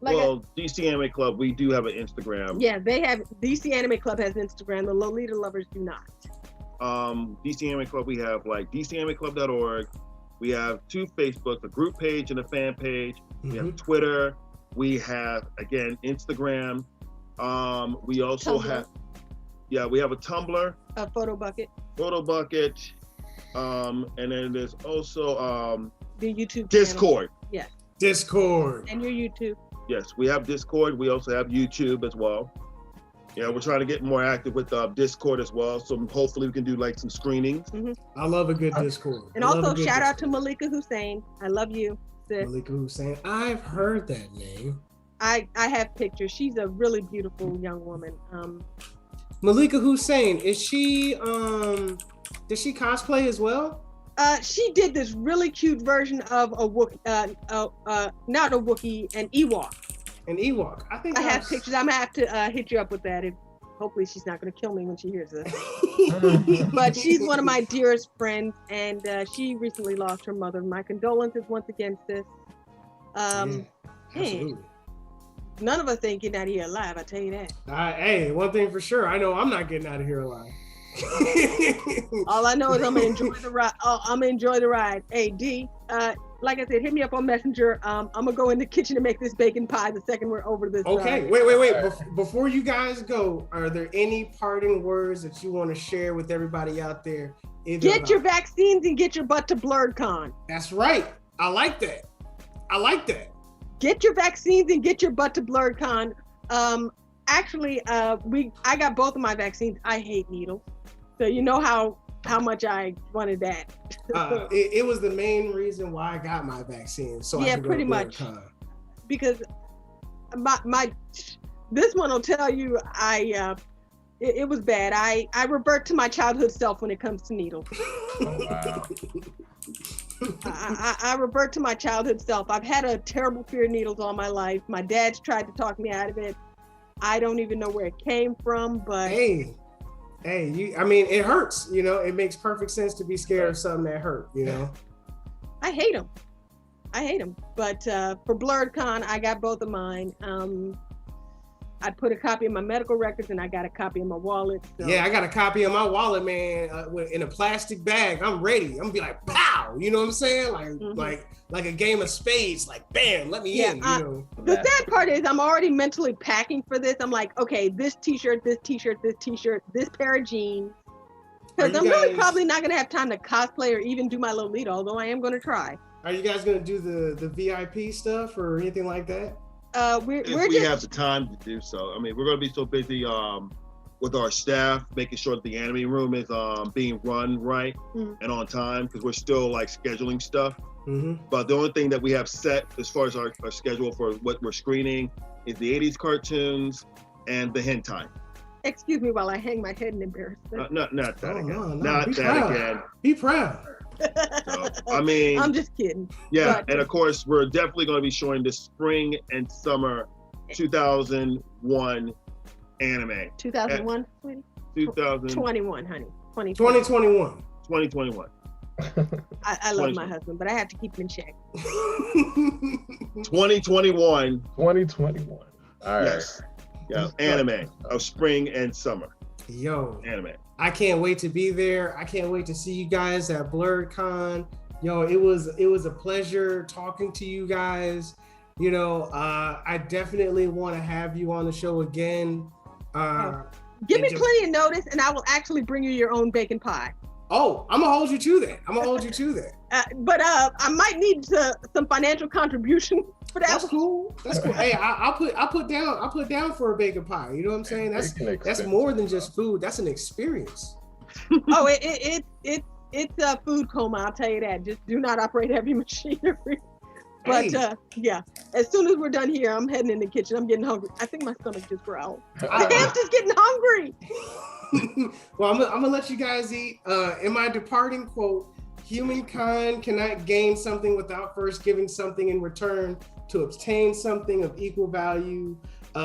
DC Anime Club, we do have an Instagram. Yeah, they have. DC Anime Club has Instagram. The Lolita Lovers do not. DC Anime Club, we have DCAnimeClub.org. We have 2 Facebooks, a group page and a fan page. We have Twitter. We have, again, Instagram. We also have a Tumblr. A Photo Bucket. And then there's also the YouTube Discord. Channel. Yes. Discord. And your YouTube. Yes, we have Discord. We also have YouTube as well. Yeah, we're trying to get more active with Discord as well. So hopefully we can do some screenings. I love a good Discord. And also shout out to Malika Hussein. I love you, sis. Malika Hussein. I've heard that name. I have pictures. She's a really beautiful young woman. Malika Hussein, is she does she cosplay as well? She did this really cute version of a Wookiee, not a Wookiee, an Ewok. An Ewok. I think I have pictures. I'm gonna have to hit you up with that. Hopefully she's not gonna kill me when she hears this. But she's one of my dearest friends, and she recently lost her mother. My condolences once again, sis. Absolutely. None of us ain't getting out of here alive. I tell you that. Hey, one thing for sure, I know I'm not getting out of here alive. All I know is I'm gonna enjoy the ride. I'm gonna enjoy the ride. Hey, D. Like I said, hit me up on Messenger. I'm gonna go in the kitchen and make this bacon pie the second we're over this. Okay, wait. Before you guys go, are there any parting words that you want to share with everybody out there? Get your vaccines and get your butt to BlurredCon. That's right. I like that. Get your vaccines and get your butt to BlurredCon. Actually, I got both of my vaccines. I hate needles, so you know how much I wanted that. It was the main reason why I got my vaccine. So yeah, pretty much. Because my this one will tell you it was bad. I revert to my childhood self when it comes to needles. Oh, wow. I revert to my childhood self. I've had a terrible fear of needles all my life. My dad's tried to talk me out of it. I don't even know where it came from, but hey, it hurts, it makes perfect sense to be scared of something that hurt, I hate them. But for BlurredCon, I got both of mine. I put a copy of my medical records and I got a copy of my wallet. So. Yeah, I got a copy of my wallet, man, in a plastic bag. I'm ready. I'm gonna be like, pow, you know what I'm saying? Like a game of spades, like bam, let me in. The sad part is I'm already mentally packing for this. I'm like, okay, this t-shirt, this pair of jeans. Because I'm really probably not gonna have time to cosplay or even do my Lolita, although I am gonna try. Are you guys gonna do the VIP stuff or anything like that? We have the time to do so. I mean, we're going to be so busy with our staff, making sure that the anime room is being run right and on time, because we're still like scheduling stuff. But the only thing that we have set as far as our schedule for what we're screening is the 80s cartoons and the hentai. Excuse me while I hang my head in embarrassment. Not that again. No, not that proud. Again. Be proud. So, I mean, I'm just kidding. Yeah, and of course, we're definitely going to be showing the spring and summer 2001 anime. 2001, sweetie? 2021, honey. 2021. 2021. I love my husband, but I have to keep him in check. 2021. 2021. All right. Yes. Yeah, anime of spring and summer. Yo. Anime. I can't wait to be there. I can't wait to see you guys at BlurredCon. Yo, it was a pleasure talking to you guys. I definitely want to have you on the show again. Give me plenty of notice and I will actually bring you your own bacon pie. Oh, I'm gonna hold you to that. But I might need some financial contribution for that. That's cool. Hey, I'll put down for a bacon pie. You know what I'm saying? That's more than just food. That's an experience. Oh, it's a food coma. I'll tell you that. Just do not operate heavy machinery. But yeah, as soon as we're done here, I'm heading in the kitchen. I'm getting hungry. I think my stomach just growled. The hamster's getting hungry. Well, I'm gonna let you guys eat. In my departing quote, humankind cannot gain something without first giving something in return. To obtain something of equal value,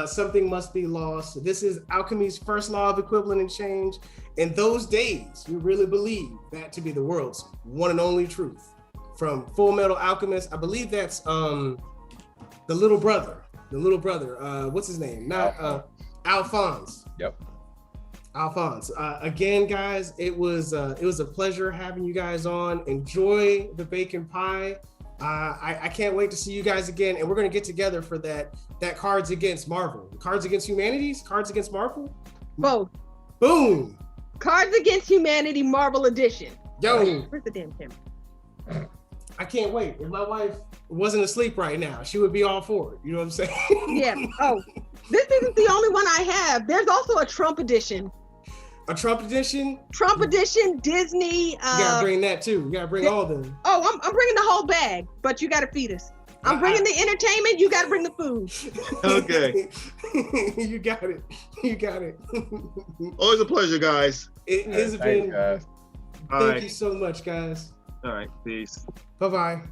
something must be lost. This is alchemy's first law of equivalent exchange. In those days, we really believe that to be the world's one and only truth. From Full Metal Alchemist, I believe that's the little brother. What's his name? Alphonse. Yep. Alphonse. Again, guys, it was a pleasure having you guys on. Enjoy the bacon pie. I can't wait to see you guys again, and we're gonna get together for that Cards Against Marvel, Cards Against Humanities, Cards Against Marvel. Both. Boom. Cards Against Humanity Marvel Edition. Yo. Where's the damn camera? I can't wait. If my wife wasn't asleep right now, she would be all for it. You know what I'm saying? Yeah. Oh, this isn't the only one I have. There's also a Trump edition. A Trump edition? Trump edition, Disney. You gotta bring that too. You gotta bring all of them. Oh, I'm bringing the whole bag, but you gotta feed us. I'm bringing the entertainment. You gotta bring the food. Okay. You got it. Always a pleasure, guys. It has been. Guys. Thank you so much, guys. All right. Peace. Bye-bye.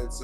it's